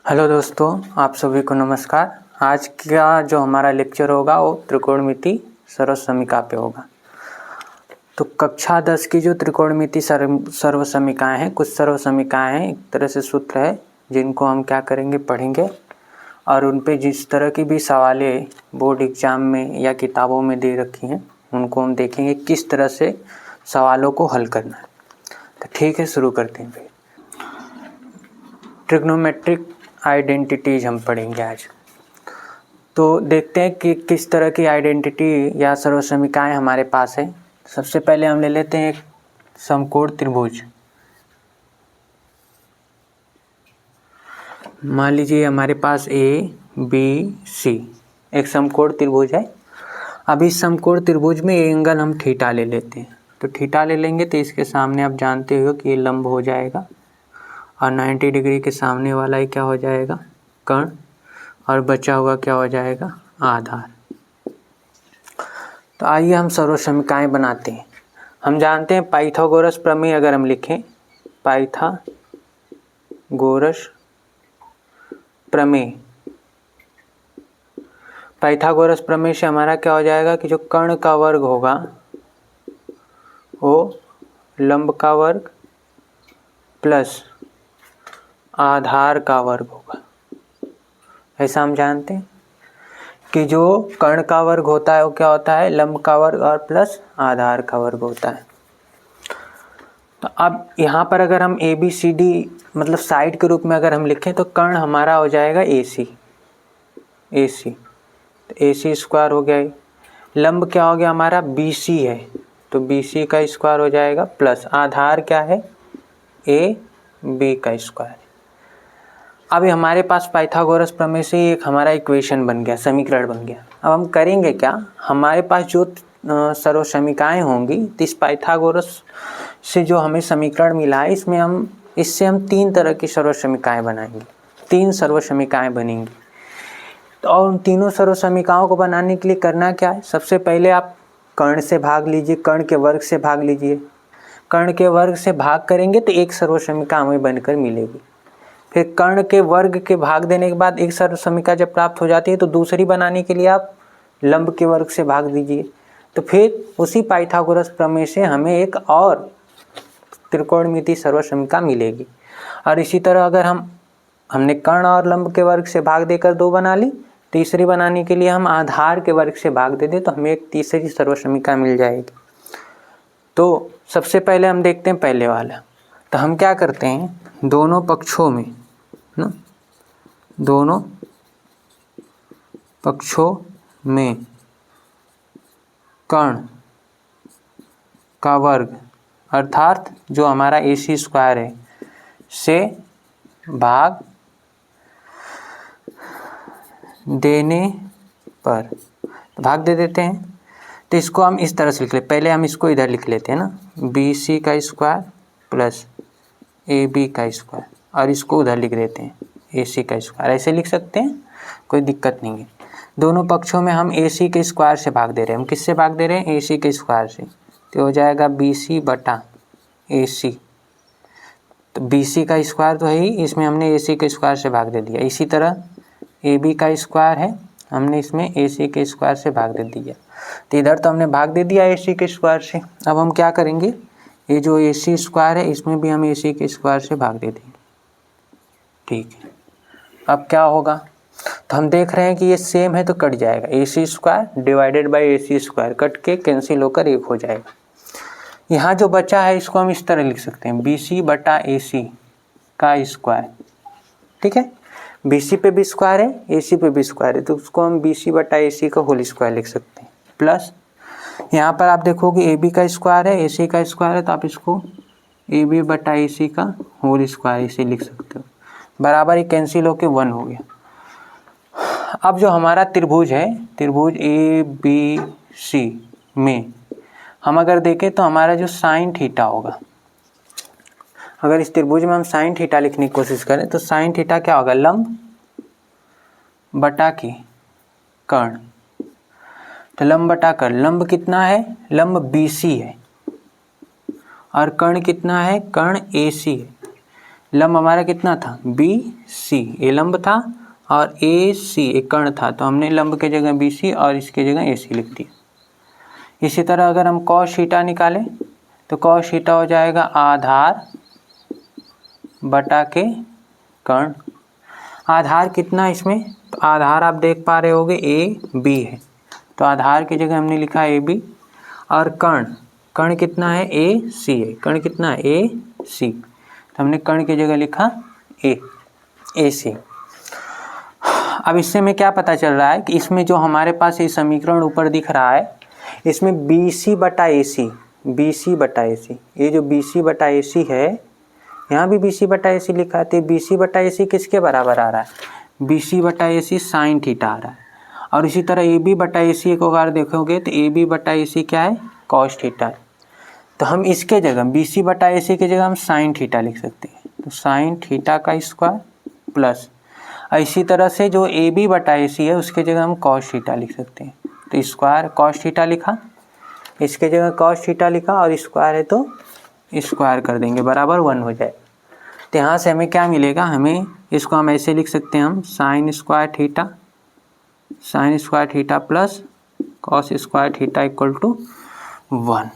Hello दोस्तों, आप सभी को नमस्कार। आज का जो हमारा लेक्चर होगा वो त्रिकोणमिति सर्वसमीका पे होगा। तो कक्षा 10 की जो त्रिकोणमिति सर्वसमीकाएं हैं, कुछ सर्वसमीकाएं हैं, एक तरह से सूत्र है जिनको हम क्या करेंगे, पढ़ेंगे और उन पे जिस तरह की भी सवालें बोर्ड एग्जाम में या किताबों में दे रखी हैं उनको हम देखेंगे किस तरह से सवालों को हल करना है। तो ठीक है, शुरू करते हैं। फिर ट्रिग्नोमेट्रिक आइडेंटिटीज हम पढ़ेंगे आज। तो देखते हैं कि किस तरह की आइडेंटिटी या सर्वसमीकाएं हमारे पास है। सबसे पहले हम ले लेते हैं एक समकोण त्रिभुज। मान लीजिए हमारे पास ABC एक समकोण त्रिभुज है। अब इस समकोण त्रिभुज में एंगल हम थीटा ले लेते हैं। तो थीटा ले लेंगे तो इसके सामने आप जानते हो कि ये लंब हो जाएगा और 90 डिग्री के सामने वाला ही क्या हो जाएगा, कर्ण, और बचा हुआ क्या हो जाएगा, आधार। तो आइए हम सर्वसमीकाएं बनाते हैं। हम जानते हैं पाइथागोरस प्रमेय अगर हम लिखें, पाइथागोरस प्रमेय से हमारा क्या हो जाएगा कि जो कर्ण का वर्ग होगा वो लंब का वर्ग प्लस आधार का वर्ग होगा। ऐसा हम जानते हैं कि जो कर्ण का वर्ग होता है वो क्या होता है, लंब का वर्ग और प्लस आधार का वर्ग होता है। तो अब यहाँ पर अगर हम ABCD मतलब साइड के रूप में अगर हम लिखें तो कर्ण हमारा हो जाएगा AC। तो AC स्क्वायर हो गया। लंब क्या हो गया हमारा, BC है, तो BC का स्क्वायर हो जाएगा प्लस आधार क्या है, AB का स्क्वायर। अभी हमारे पास पाइथागोरस प्रमेय से एक हमारा इक्वेशन बन गया, समीकरण बन गया। अब हम करेंगे क्या, हमारे पास जो सर्वसमीकाएं होंगी तो इस पाइथागोरस से जो हमें समीकरण मिला है इससे हम 3 तरह की सर्वसमीकाएं बनाएंगे। 3 सर्वसमीकाएं बनेंगी। तो और उन तीनों सर्वसमीकाओं को बनाने के लिए करना क्या है, सबसे पहले आप कर्ण से भाग लीजिए, कर्ण के वर्ग से भाग लीजिए। कर्ण के वर्ग से भाग करेंगे तो एक सर्वसमीका हमें बनकर मिलेगी। फिर कर्ण के वर्ग के भाग देने के बाद एक सर्वसमीका जब प्राप्त हो जाती है तो दूसरी बनाने के लिए आप लंब के वर्ग से भाग दीजिए। तो फिर उसी पाइथागोरस प्रमेय से हमें एक और त्रिकोणमिति सर्वसमीका मिलेगी। और इसी तरह अगर हमने कर्ण और लंब के वर्ग से भाग देकर 2 बना ली, तीसरी बनाने के लिए हम आधार के वर्ग से भाग दे दें तो हमें एक तीसरी सर्वसमीका मिल जाएगी। तो सबसे पहले हम देखते हैं पहले वाला। तो हम क्या करते हैं, दोनों पक्षों में कर्ण का वर्ग अर्थात जो हमारा AC स्क्वायर है से भाग देने पर भाग दे देते हैं। तो इसको हम इस तरह से लिख लेते, पहले हम इसको इधर लिख लेते हैं ना, BC का स्क्वायर प्लस AB का स्क्वायर, और इसको उधर लिख देते हैं AC का स्क्वायर। ऐसे लिख सकते हैं, कोई दिक्कत नहीं है। दोनों पक्षों में हम AC के स्क्वायर से भाग दे रहे हैं। हम किससे भाग दे रहे हैं, AC के स्क्वायर से। तो हो जाएगा BC बटा AC। तो BC का स्क्वायर तो है ही, इसमें हमने AC के स्क्वायर से भाग दे दिया। इसी तरह AB का स्क्वायर है, हमने इसमें AC के स्क्वायर से भाग दे दिया। तो इधर तो हमने भाग दे दिया AC के स्क्वायर से। अब हम क्या करेंगे, ये जो AC स्क्वायर है इसमें भी हम AC के स्क्वायर से भाग दे देंगे। ठीक है, अब क्या होगा, तो हम देख रहे हैं कि ये सेम है तो कट जाएगा। AC square divided by AC square cut के कैंसिल होकर 1 हो जाएगा। यहाँ जो बचा है इसको हम इस तरह लिख सकते हैं, BC बटा AC का स्क्वायर। ठीक है, BC पे भी स्क्वायर है, AC पे भी स्क्वायर है, तो उसको हम BC बटा AC का होल स्क्वायर लिख सकते हैं। प्लस यहाँ पर आप देखोगे AB का स्क्वायर है, AC का स्क्वायर है, तो आप इसको AB बटा AC का होल स्क्वायर इसे लिख सकते हो। बराबर ही कैंसिल होके 1 हो गया। अब जो हमारा त्रिभुज है, त्रिभुज ABC में हम अगर देखें तो हमारा जो साइन थीटा होगा, अगर इस त्रिभुज में हम साइन थीटा लिखने की कोशिश करें तो साइन थीटा क्या होगा, लंब बटा की कर्ण। तो लंब बटा कर्ण, लंब कितना है, लंब BC है और कर्ण कितना है, कर्ण AC है। लंब हमारा कितना था, BC, ये लंब था और AC एक कर्ण था, तो हमने लंब के जगह BC और इसके जगह AC लिख दिया। इसी तरह अगर हम cos थीटा निकालें तो cos थीटा हो जाएगा आधार बटा के कर्ण। आधार कितना इसमें, तो आधार आप देख पा रहे होगे AB है, तो आधार की जगह हमने लिखा AB और कर्ण कितना है, AC है, कर्ण कितना है AC, तो हमने कर्ण की जगह लिखा AC। अब इससे हमें क्या पता चल रहा है कि इसमें जो हमारे पास ये समीकरण ऊपर दिख रहा है इसमें BC बटा AC, ये जो BC बटा AC है, यहाँ भी BC बटा AC लिखा है, तो BC बटा AC किसके बराबर आ रहा है, BC बटा AC साइन थीटा आ रहा है। और इसी तरह AB बटा AC एक बार देखोगे तो AB बटा AC क्या है, cos थीटा है। तो हम इसके जगह BC बटा AC की जगह हम साइन थीटा लिख सकते हैं, तो साइन थीटा का स्क्वायर प्लस, इसी तरह से जो AB बटा AC है उसके जगह हम cos थीटा लिख सकते हैं, तो स्क्वायर cos थीटा लिखा, इसके जगह cos थीटा लिखा और स्क्वायर है तो स्क्वायर कर देंगे, बराबर 1 हो जाए। तो यहाँ से हमें क्या मिलेगा, हमें इसको हम ऐसे लिख सकते हैं, हम sine square theta plus cos square theta equal to 1।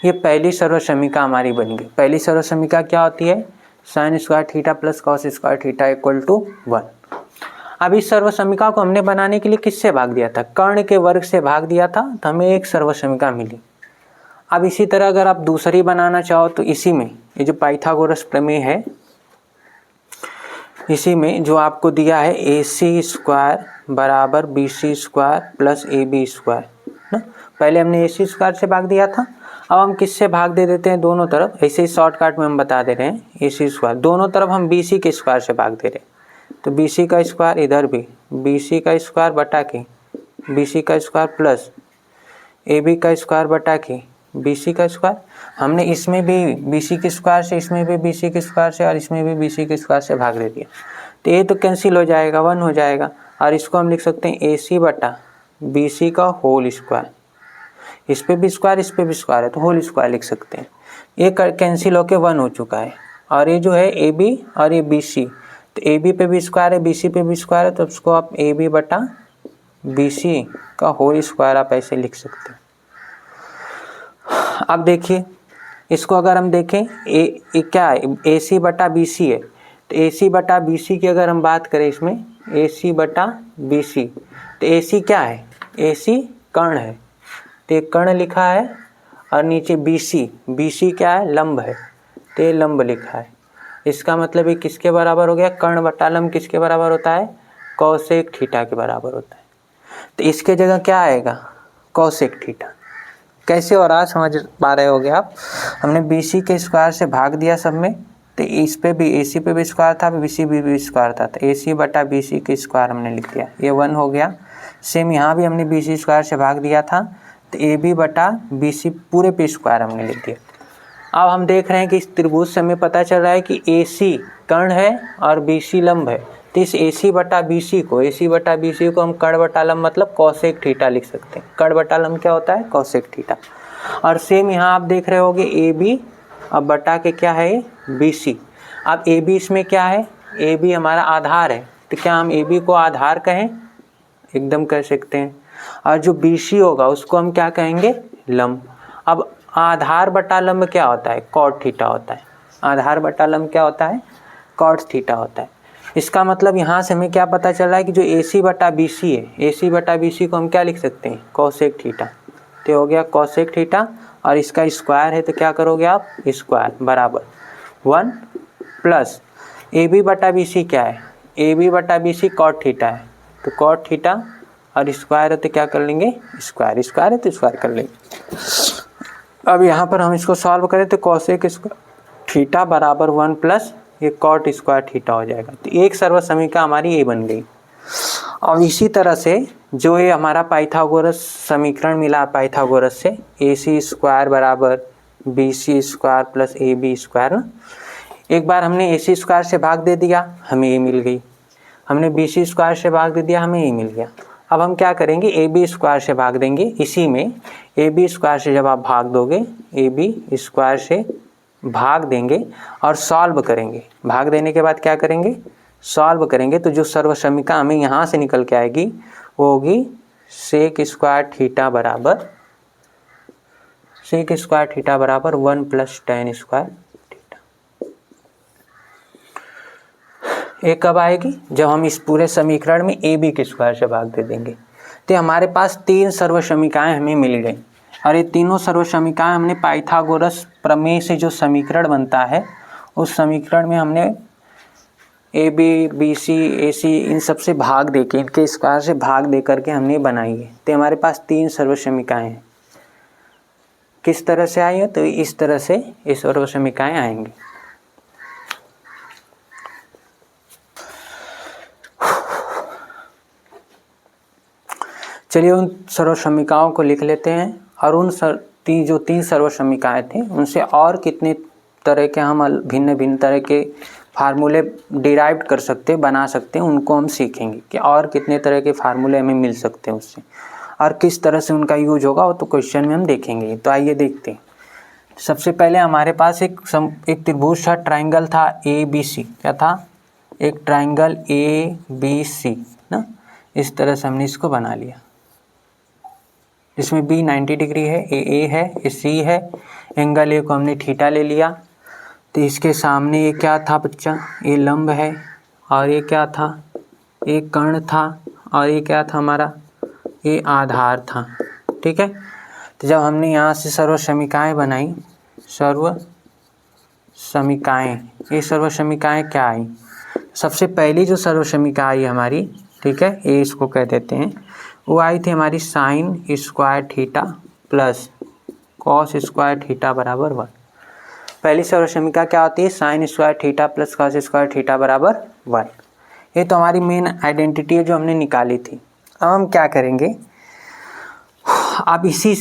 ये पहली सर्वसमीका हमारी बन गई। पहली सर्वसमीका क्या होती है, sine square theta plus cos square theta equal to 1। अब इस सर्वसमीका को हमने बनाने के लिए किससे भाग दिया था, कर्ण के वर्ग से भाग दिया था, तो हमें एक सर्वसमीका मिली। अब इसी तरह अगर आप दूसरी बनाना चाहो तो इसी में, ये जो पाइथागोरस प्रमेय है, इसी में जो आपको दिया है AC स्क्वायर बराबर BC square plus AB square ना, पहले हमने AC स्क्वायर से भाग दिया था, अब हम किससे भाग दे देते हैं, दोनों तरफ, ऐसे ही शॉर्टकट में हम बता दे रहे हैं, AC स्क्वायर दोनों तरफ हम BC के स्क्वायर से भाग दे रहे हैं, तो BC का स्क्वायर इधर भी BC का स्क्वायर बटा के BC का स्क्वायर प्लस AB का स्क्वायर बटा के BC का स्क्वायर। हमने इसमें भी BC के स्क्वायर से, इसमें भी BC के स्क्वायर से और इसमें भी BC के स्क्वायर से भाग दे दिया, तो ये तो कैंसिल हो जाएगा, 1 हो जाएगा, और इसको हम लिख सकते हैं AC बटा BC का होल स्क्वायर, इस पे भी स्क्वायर इस पे भी स्क्वायर है तो होल स्क्वायर लिख सकते हैं। ये कैंसिल होके 1 हो चुका है, और ये जो है AB और ये BC, तो AB पे भी स्क्वायर है BC पे भी स्क्वायर है, तो उसको आप AB बटा BC का होल स्क्वायर आप ऐसे लिख सकते हैं। अब देखिए इसको अगर हम देखें क्या है, AC बटा BC है, तो AC बटा BC की अगर हम बात करें इसमें AC बटा BC, तो AC क्या है, AC कर्ण है, तो एक कर्ण लिखा है, और नीचे BC क्या है, लंब है, तो ये लंब लिखा है। इसका मतलब ये किसके बराबर हो गया, कर्ण बटा लंब किसके बराबर होता है, कोसेक थीटा के बराबर होता है। तो इसके जगह क्या आएगा, कोसेक थीटा। कैसे हो रहा समझ पा रहे होगे आप, हमने BC के स्क्वायर से भाग दिया सब में, तो इस पे भी AC पे भी स्क्वायर था, BC भी स्क्वायर था, तो AC बटा BC के स्क्वायर हमने लिख दिया, ये 1 हो गया। सेम यहाँ भी हमने BC स्क्वायर से भाग दिया था, तो AB बटा BC पूरे पे स्क्वायर हमने लिख दिया। अब हम देख रहे हैं कि इस त्रिभुज से हमें पता चल रहा है कि AC कर्ण है और BC लंब है, तो इस AC बटा BC को हम कर्ण बटा लंब मतलब कोसेक थीटा लिख सकते हैं। कर्ण बटा लंब क्या होता है, कोसेक थीटा। और सेम यहाँ आप देख रहे होगे AB अब बटा के क्या है BC। अब AB इसमें क्या है, AB हमारा आधार है, तो क्या हम AB को आधार कहें, एकदम कह सकते हैं। और जो BC होगा उसको हम क्या कहेंगे, लंब। अब आधार बटा लंब क्या होता है, कॉट थीटा होता है। आधार बटा लंब क्या होता है, कॉट थीटा होता है। इसका मतलब यहाँ से हमें क्या पता चल रहा है कि जो AC बटा BC है, AC बटा BC को हम क्या लिख सकते हैं, कोसेक थीटा। तो हो गया कोसेक थीटा, और इसका स्क्वायर है तो क्या करोगे आप, स्क्वायर बराबर 1 प्लस AB बटा BC क्या है, AB बटा BC कॉट थीटा है, तो कॉट थीटा, और स्क्वायर है तो क्या कर लेंगे, स्क्वायर है तो स्क्वायर कर लेंगे। अब यहाँ पर हम इसको सॉल्व करें तो कोसेक थीटा बराबर 1 प्लस ये कॉट स्क्वायर थीटा हो जाएगा। तो एक सर्वसमीका हमारी ये बन गई। और इसी तरह से जो ये हमारा पाइथागोरस समीकरण मिला पाइथागोरस से, AC स्क्वायर बराबर BC square plus AB square ना, एक बार हमने AC स्क्वायर से भाग दे दिया, हमें ये मिल गई। हमने BC स्क्वायर से भाग दे दिया, हमें ये मिल गया। अब हम क्या करेंगे, AB स्क्वायर से भाग देंगे। इसी में AB स्क्वायर से जब आप भाग दोगे, AB स्क्वायर से भाग देंगे और सॉल्व करेंगे। भाग देने के बाद क्या करेंगे, सॉल्व करेंगे। तो जो सर्वसमीका हमें यहाँ से निकल के आएगी वो होगी सेक स्क्वायर थीटा बराबर 1 प्लस tan स्क्वायर थीटा। ये कब आएगी, जब हम इस पूरे समीकरण में ए बी के स्क्वायर से भाग दे देंगे। तो हमारे पास 3 सर्वसमीकाएं हमें मिल गई और ये तीनों सर्वसमीकाएं हमने पाइथागोरस प्रमेय से जो समीकरण बनता है उस समीकरण में हमने ए बी बी सी ए सी इन सब से भाग दे के, इनके स्क्वायर से भाग दे करके हमने बनाई है। तो हमारे पास 3 सर्वसमीकाएं हैं। किस तरह से आई है, तो इस तरह से ये सर्वसमीकाएं आएंगी। चलिए उन सर्वसमीकाओं को लिख लेते हैं और उन जो 3 सर्वसमीकाएं थी उनसे और कितने तरह के हम भिन्न भिन्न तरह के फार्मूले डिराइव कर सकते हैं, बना सकते हैं, उनको हम सीखेंगे कि और कितने तरह के फार्मूले हमें मिल सकते हैं उससे और किस तरह से उनका यूज होगा वो तो क्वेश्चन में हम देखेंगे। तो आइए देखते हैं। सबसे पहले हमारे पास एक त्रिभुज था, ट्राइंगल था ABC। क्या था, एक ट्राइंगल ABC ना। इस तरह से हमने इसको बना लिया, जिसमें B 90 डिग्री है, A है, ये C है, एंगल A को हमने थीटा ले लिया। तो इसके सामने ये क्या था बच्चा, ये लंब है और ये क्या था, ये कर्ण था और ये क्या था हमारा, ये आधार था। ठीक है। तो जब हमने यहाँ से सर्वसमीकाएं बनाई, सर्वसमीकाएं, ये सर्वसमीकाएं क्या आई, सबसे पहली जो सर्वसमीका आई हमारी, ठीक है, ये इसको कह देते हैं, वो आई थी हमारी sign square theta plus cos square theta बराबर 1। पहली सर्वसमीका क्या होती है, sine square theta plus cos square theta बराबर 1। ये तो हमारी मेन आइडेंटिटी है जो हमने निकाली थी। अब हम क्या करेंगे, अब इसी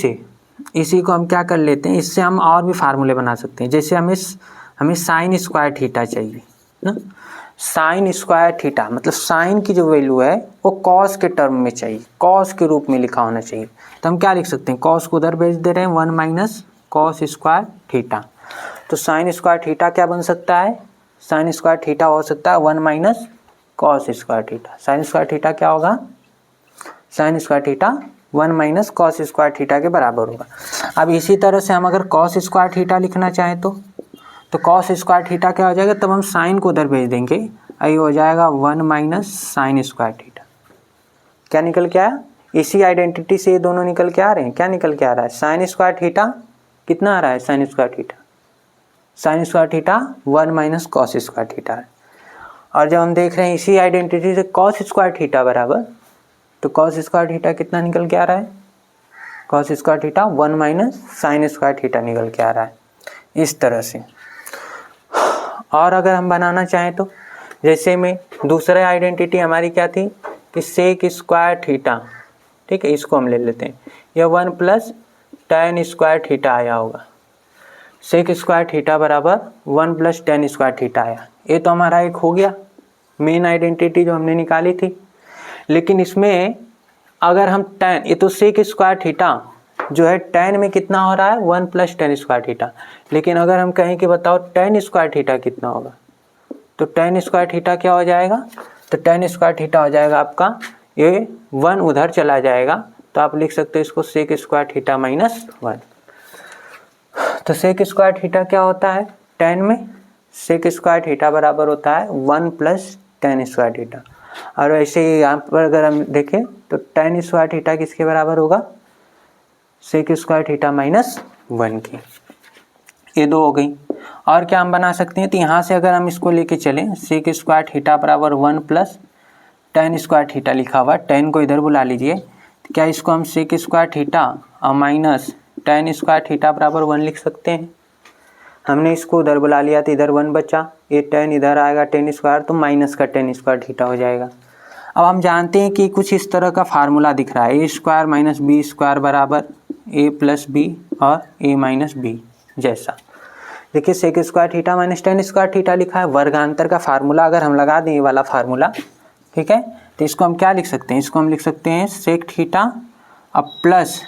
को हम क्या कर लेते हैं, इससे हम और भी फार्मूले बना सकते हैं। जैसे हमें साइन स्क्वायर थीटा चाहिए ना, साइन स्क्वायर थीटा मतलब साइन की जो वैल्यू है वो कॉस के टर्म में चाहिए, कॉस के रूप में लिखा होना चाहिए। तो हम क्या लिख सकते हैं, कॉस को उधर भेज दे रहे हैं, 1 माइनस कॉस स्क्वायर थीटा। तो साइन स्क्वायर थीटा क्या बन सकता है, साइन स्क्वायर थीटा हो सकता है 1 minus cos square theta. Sign square theta क्या होगा, sign square theta 1 minus cos square theta के बराबर होगा। अब इसी तरह से हम अगर कॉस स्क्वायर थीटा लिखना चाहें तो कॉस स्क्वायर थीटा क्या हो जाएगा, तब हम साइन को उधर भेज देंगे, ये हो जाएगा 1 माइनस साइन स्क्वायर थीटा। क्या निकल के आया, इसी आइडेंटिटी से ये दोनों निकल के आ रहे हैं। क्या निकल के आ रहा है, साइन स्क्वायर थीटा कितना आ रहा है, sine square theta 1 minus cos square theta है। और जब हम देख रहे हैं इसी आइडेंटिटी से कॉस स्क्वायर थीटा बराबर, तो कॉस स्क्वायर थीटा कितना निकल के आ रहा है, cos square theta 1 minus sign square theta निकल के आ रहा है, इस तरह से। और अगर हम बनाना चाहें तो जैसे में दूसरा आइडेंटिटी हमारी क्या थी कि सेक स्क्वायर थीटा, ठीक है, इसको हम ले लेते हैं, यह 1 प्लस tan स्क्वायर थीटा आया होगा। सेक स्क्वायर थीटा बराबर 1 प्लस tan स्क्वायर थीटा आया। ये तो हमारा एक हो गया मेन आइडेंटिटी जो हमने निकाली थी। लेकिन इसमें अगर हम tan, ये तो सेक स्क्वायर थीटा जो है tan में कितना हो रहा है, 1 प्लस tan स्क्वायर थीटा। लेकिन अगर हम कहें कि बताओ tan स्क्वायर थीटा कितना होगा, तो tan स्क्वायर थीटा क्या हो जाएगा, तो tan स्क्वायर थीटा हो जाएगा आपका, ये 1 उधर चला जाएगा, तो आप लिख सकते हो इसको सेक स्क्वायर थीटा माइनस 1। तो सेक स्क्वायर थीटा क्या होता है, tan में सेक स्क्वायर थीटा बराबर होता है 1 प्लस tan स्क्वायर थीटा। और ऐसे ही यहाँ पर अगर हम देखें तो tan स्क्वायर थीटा किसके बराबर होगा, सेक स्क्वायर थीटा माइनस 1 की। ये दो हो गई। और क्या हम बना सकते हैं, तो यहाँ से अगर हम इसको लेके चलें, सेक स्क्वायर थीटा बराबर 1 प्लस tan स्क्वायर थीटा लिखा हुआ, tan को इधर बुला लीजिए, तो क्या इसको हम सेक स्क्वायर थीटा और माइनस tan स्क्वायर थीटा बराबर 1 लिख सकते हैं। हमने इसको उधर बुला लिया तो इधर 1 बचा, ये tan इधर आएगा tan स्क्वायर, तो माइनस का tan स्क्वायर थीटा हो जाएगा। अब हम जानते हैं कि कुछ इस तरह का फार्मूला दिख रहा है, A square minus B square बराबर ए प्लस बी और ए माइनस बी जैसा। देखिए sec square theta minus tan square theta लिखा है, वर्गांतर का फार्मूला अगर हम लगा दें ये वाला फार्मूला, ठीक है, तो इसको हम क्या लिख सकते हैं, इसको हम लिख सकते हैं सेक थीटा अब प्लस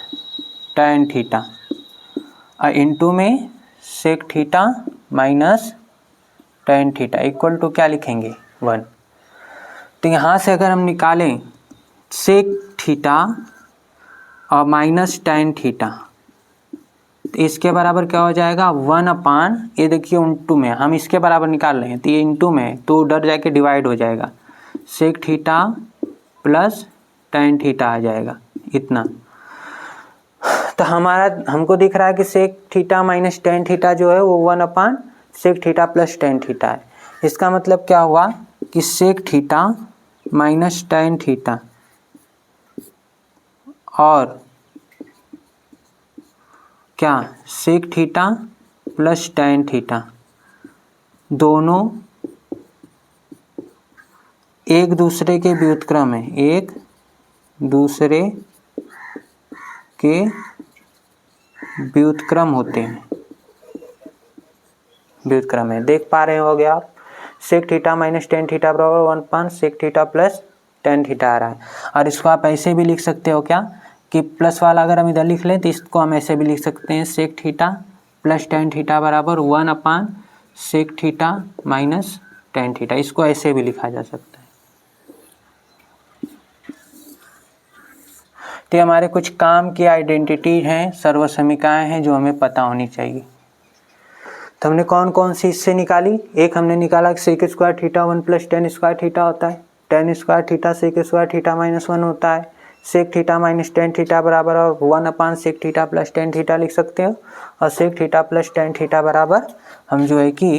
tan थीटा और इंटू में sec theta minus tan theta equal to क्या लिखेंगे 1। तो यहाँ से अगर हम निकालें सेक थीटा और माइनस टेन थीटा तो इसके बराबर क्या हो जाएगा 1/, ये देखिए इंटू में हम इसके बराबर निकाल रहे हैं तो ये इंटू में तो उधर जाके डिवाइड हो जाएगा, sec theta plus tan theta आ जाएगा इतना। तो हमको दिख रहा है कि sec theta minus tan theta जो है वो 1/, sec theta plus tan theta है। इसका मतलब क्या हुआ कि sec theta minus tan theta और क्या sec theta plus tan theta दोनों एक दूसरे के व्युत्क्रम है, एक दूसरे के व्युत्क्रम होते हैं, व्युत्क्रम है। देख पा रहे होगे आप, sec theta minus tan theta बराबर 1/, sec theta plus tan theta आ रहा है। और इसको आप ऐसे भी लिख सकते हो क्या कि प्लस वाला अगर हम इधर लिख लें तो इसको हम ऐसे भी लिख सकते हैं, sec theta plus tan theta बराबर 1/, sec theta minus tan theta. इसको ऐसे भी लिखा जा सकता है। तो हमारे कुछ काम की आइडेंटिटी हैं, सर्वसमीकाएं हैं जो हमें पता होनी चाहिए। तो हमने कौन कौन सी इससे निकाली, एक हमने निकाला कि sec square theta 1 plus tan square theta होता है, tan square theta sec square theta minus 1 होता है, sec theta minus tan theta बराबर और 1/, sec theta plus tan theta लिख सकते हो। और sec theta plus tan theta बराबर हम जो है कि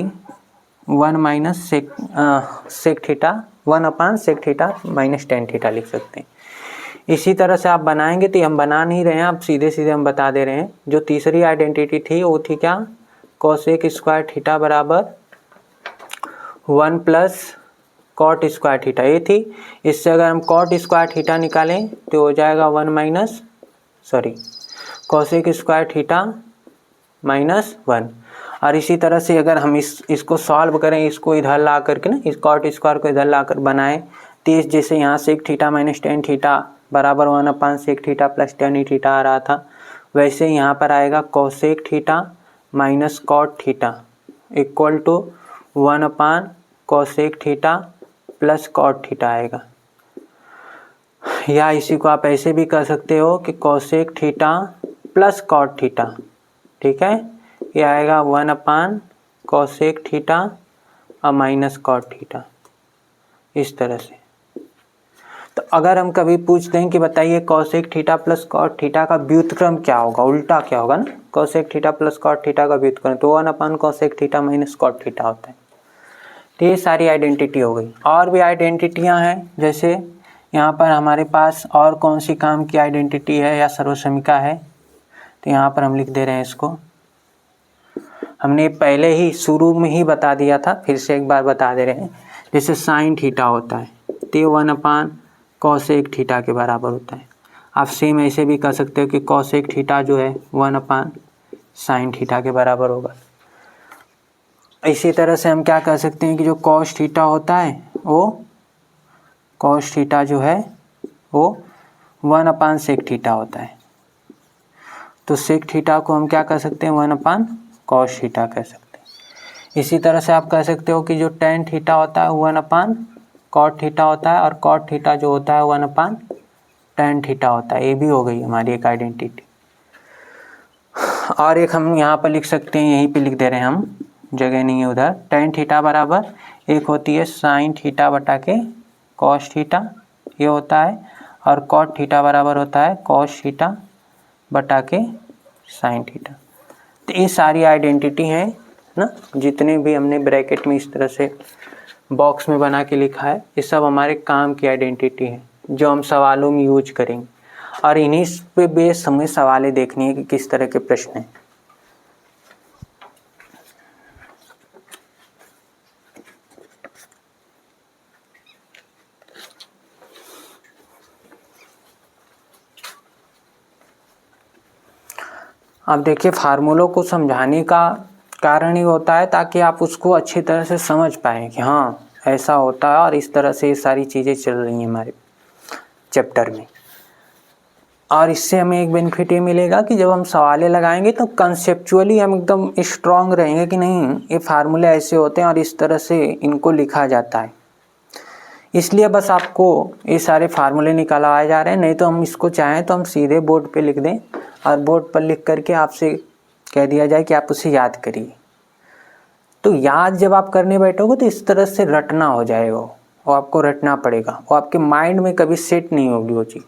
1 minus sec theta 1/, sec theta minus tan theta लिख सकते हैं। इसी तरह से आप बनाएंगे तो हम बना नहीं रहे हैं, आप सीधे सीधे हम बता दे रहे हैं। जो तीसरी आइडेंटिटी थी वो थी क्या, कोसेक स्क्वायर थीटा बराबर 1 प्लस कॉट स्क्वायर थीटा, ये थी। इससे अगर हम कॉट स्क्वायर थीटा निकालें तो हो जाएगा 1 minus cosec square theta minus 1। और इसी तरह से अगर हम इसको सॉल्व करें, इसको इधर ला करके ना, इस कॉट स्क्वायर को इधर ला कर बनाएं तो इस जैसे यहाँ sec theta minus tan theta बराबर 1/, sec theta plus tan theta आ रहा था, वैसे यहाँ पर आएगा cosec theta minus cot theta equal to 1/, cosec theta plus cot theta आएगा। या इसी को आप ऐसे भी कर सकते हो कि cosec theta plus cot theta, ठीक है, ये आएगा 1/, कोसेक थीटा और माइनस कॉट थीटा, इस तरह से। तो अगर हम कभी पूछते हैं कि बताइए cosec theta plus cot theta का व्युत्क्रम क्या होगा, उल्टा क्या होगा ना, cosec theta plus cot theta का व्युत्क्रम तो 1/, cosec theta minus cot theta होता है। तो ये सारी आइडेंटिटी हो गई। और भी आइडेंटिटियां हैं, जैसे यहाँ पर हमारे पास और कौन सी काम की आइडेंटिटी है या सर्वसमीका है, तो यहाँ पर हम लिख दे रहे हैं इसको। हमने पहले ही शुरू में ही बता दिया था, फिर से एक बार बता दे रहे हैं। जैसे साइन थीटा होता है तो 1/, कोसेक थीटा के बराबर होता है। आप सेम ऐसे भी कर सकते हो कि कोसेक थीटा जो है 1/, साइन थीटा के बराबर होगा। इसी तरह से हम क्या कर सकते हैं कि जो कॉस थीटा होता है वो कॉस थीटा जो है वो 1/, सेक थीटा होता है। तो सेक थीटा को हम क्या कर सकते हैं 1/, कॉस थीटा कह सकते हैं। इसी तरह से आप कह सकते हो कि जो टेन थीटा होता है 1/, कॉट थीटा होता है और कॉट थीटा जो होता है 1/, टेन थीटा होता है। ये भी हो गई हमारी एक आइडेंटिटी। और एक हम यहाँ पर लिख सकते हैं, यहीं पे लिख दे रहे हैं हम, जगह नहीं है उधर। टेन थीटा बराबर एक होती है साइन थीटा बटा के कॉस थीटा, ये होता है, और कॉट थीटा बराबर होता है कॉस थीटा बटा के साइन थीटा। तो ये सारी आइडेंटिटी हैं ना, जितने भी हमने ब्रैकेट में इस तरह से बॉक्स में बना के लिखा है, ये सब हमारे काम की आइडेंटिटी है जो हम सवालों में यूज करेंगे। और इन्हीं पे बेस हमें सवालें देखनी है कि किस तरह के प्रश्न हैं। अब देखिए, फार्मूलों को समझाने का कारण ही होता है ताकि आप उसको अच्छी तरह से समझ पाएँ कि हाँ ऐसा होता है और इस तरह से ये सारी चीज़ें चल रही हैं हमारे चैप्टर में। और इससे हमें एक बेनिफिट ये मिलेगा कि जब हम सवालें लगाएंगे तो कंसेप्चुअली हम एकदम स्ट्रांग रहेंगे कि नहीं ये फार्मूले ऐसे होते हैं और इस तरह से इनको लिखा जाता है। इसलिए बस आपको ये सारे फार्मूले निकालवाए जा रहे हैं, नहीं तो हम इसको चाहें तो हम सीधे बोर्ड पे लिख दें और बोर्ड पर लिख करके आपसे कह दिया जाए कि आप उसे याद करिए। तो याद जब आप करने बैठोगे तो इस तरह से रटना हो जाएगा, वो आपको रटना पड़ेगा, वो आपके माइंड में कभी सेट नहीं होगी वो चीज़,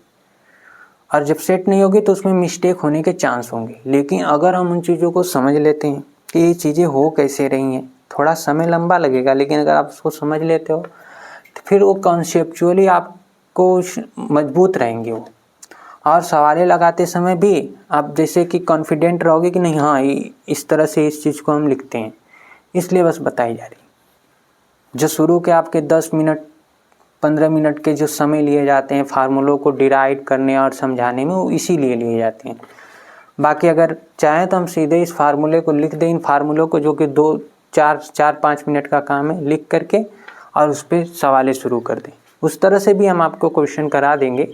और जब सेट नहीं होगी तो उसमें मिस्टेक होने के चांस होंगे। लेकिन अगर हम उन चीज़ों को समझ लेते हैं कि ये चीज़ें हो कैसे रही हैं, थोड़ा समय लंबा लगेगा लेकिन अगर आप उसको समझ लेते हो तो फिर वो कॉन्सेप्चुअली आपको मजबूत रहेंगे वो। और सवालें लगाते समय भी आप जैसे कि कॉन्फिडेंट रहोगे कि नहीं हाँ इस तरह से इस चीज़ को हम लिखते हैं, इसलिए बस बताई जा रही। जो शुरू के आपके 10 मिनट 15 मिनट के जो समय लिए जाते हैं फार्मूलों को डिराइव करने और समझाने में, वो इसीलिए लिए जाते हैं। बाकी अगर चाहें तो हम सीधे इस फार्मूले को लिख दें, इन फार्मूलों को, जो कि 2-4-5 मिनट का काम है, लिख करके और उस पर सवालें शुरू कर दें। उस तरह से भी हम आपको क्वेश्चन करा देंगे,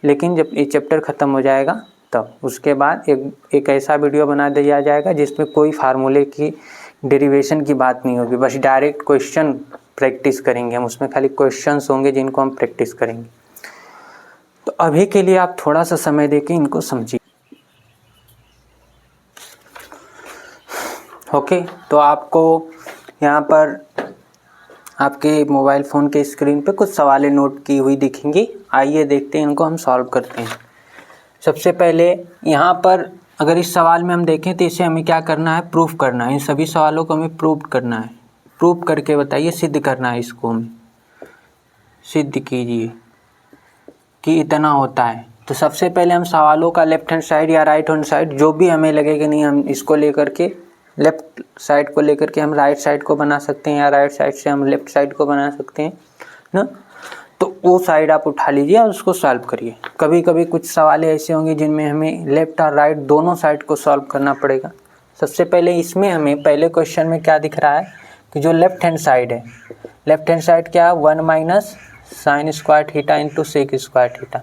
लेकिन जब ये चैप्टर ख़त्म हो जाएगा तब उसके बाद एक ऐसा वीडियो बना दिया जाएगा जिसमें कोई फार्मूले की डेरिवेशन की बात नहीं होगी, बस डायरेक्ट क्वेश्चन प्रैक्टिस करेंगे हम। उसमें खाली क्वेश्चंस होंगे जिनको हम प्रैक्टिस करेंगे। तो अभी के लिए आप थोड़ा सा समय देके इनको समझिए। ओके, तो आपको यहाँ पर आपके मोबाइल फ़ोन के स्क्रीन पे कुछ सवालें नोट की हुई दिखेंगी। आइए देखते हैं, इनको हम सॉल्व करते हैं। सबसे पहले यहाँ पर अगर इस सवाल में हम देखें तो इसे हमें क्या करना है, प्रूफ करना है। इन सभी सवालों को हमें प्रूफ करना है। प्रूफ करके बताइए, सिद्ध करना है, इसको हमें सिद्ध कीजिए कि इतना होता है। तो सबसे पहले हम सवालों का लेफ्ट हैंड साइड या राइट हैंड साइड जो भी हमें लगे कि नहीं, हम इसको लेकर के लेफ़्ट साइड को लेकर के हम राइट साइड को बना सकते हैं या राइट साइड से हम लेफ़्ट साइड को बना सकते हैं ना। तो वो साइड आप उठा लीजिए और उसको सॉल्व करिए। कभी कभी कुछ सवाल ऐसे होंगे जिनमें हमें लेफ़्ट और राइट दोनों साइड को सॉल्व करना पड़ेगा। सबसे पहले इसमें हमें पहले क्वेश्चन में क्या दिख रहा है कि जो लेफ़्ट हैंड साइड है, लेफ़्ट हैंड साइड क्या है, 1 - sin square theta into sec square theta.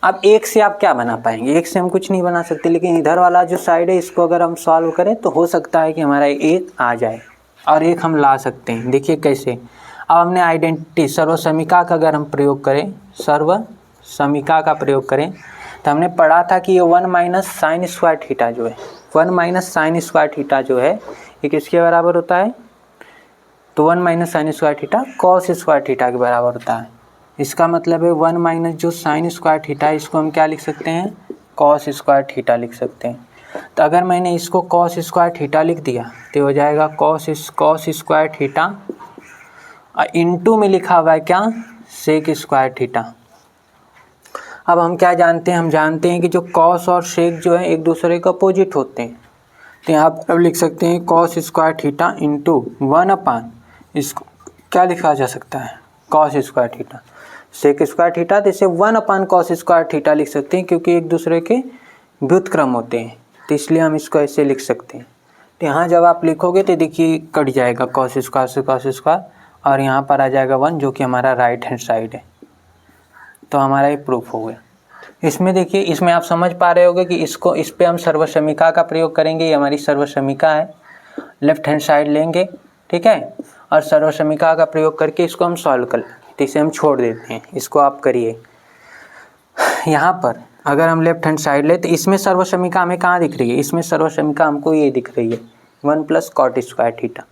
अब एक से आप क्या बना पाएंगे, एक से हम कुछ नहीं बना सकते, लेकिन इधर वाला जो साइड है इसको अगर हम सॉल्व करें तो हो सकता है कि हमारा एक आ जाए और एक हम ला सकते हैं। देखिए कैसे। अब हमने आइडेंटिटी सर्वसमीका का अगर हम प्रयोग करें, सर्वसमीका का प्रयोग करें तो हमने पढ़ा था कि ये 1 - sin स्क्वायर थीटा जो है, 1 - sin स्क्वायर थीटा जो है ये किसके बराबर होता है, तो 1 - sin square theta cos square theta के बराबर होता है। इसका मतलब है 1 जो साइन स्क्वायर थीटा है इसको हम क्या लिख सकते हैं, कॉस स्क्वायर थीटा लिख सकते हैं। तो अगर मैंने इसको कॉस स्क्वायर थीटा लिख दिया तो हो जाएगा कॉस स्क्वायर थीटा और इनटू में लिखा हुआ है क्या, सेक स्क्वायर थीटा। अब हम क्या जानते हैं, हम जानते हैं कि जो कॉस और सेक जो है एक दूसरे के अपोजिट होते हैं। तो यहाँ पर अब लिख सकते हैं कॉस स्क्वायर थीटा इंटू 1/, इसको क्या लिखा जा सकता है, cos square theta. Sec square theta तो इसे 1/, कॉस स्क्वायर थीटा लिख सकते हैं क्योंकि एक दूसरे के व्युत्क्रम होते हैं, तो इसलिए हम इसको ऐसे लिख सकते हैं। तो यहाँ जब आप लिखोगे तो देखिए कट जाएगा कॉस स्क्वायर से कॉस स्क्वायर और यहाँ पर आ जाएगा 1 जो कि हमारा राइट हैंड साइड है। तो हमारा ये प्रूफ हो गया। इसमें देखिए, इसमें आप समझ पा रहे होंगे कि इसको इस पे हम सर्वसमीका का प्रयोग करेंगे। ये हमारी सर्वसमीका है, लेफ्ट हैंड साइड लेंगे, ठीक है, और सर्वसमीका का प्रयोग करके इसको हम सॉल्व कर लेंगे। तो इसे हम छोड़ देते हैं, इसको आप करिए। यहाँ पर अगर हम लेफ्ट हैंड साइड ले तो इसमें सर्वसमीका हमें कहाँ दिख रही है, इसमें सर्वसमीका हमको ये दिख रही है 1 + cot square theta.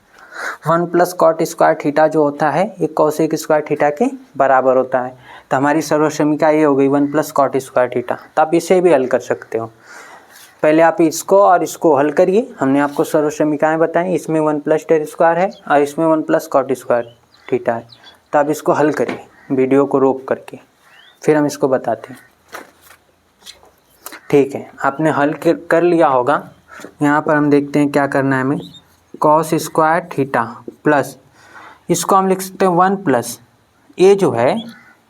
1 + cot square theta जो होता है ये कोसेक स्क्वायर थीटा के बराबर होता है। तो हमारी सर्वसमीका ये हो गई 1 + cot स्क्वायर थीटा। तो आप इसे भी हल कर सकते हो। पहले आप इसको और इसको हल करिए। हमने आपको सर्वसमीकाएँ बताई, इसमें 1 + टेन स्क्वायर है और इसमें 1 + cot स्क्वायर थीटा है। तो आप इसको हल करिए वीडियो को रोक करके, फिर हम इसको बताते हैं। ठीक है, आपने हल कर लिया होगा। यहाँ पर हम देखते हैं क्या करना है हमें, कॉस स्क्वायर थीटा प्लस इसको हम लिख सकते हैं 1 ये जो है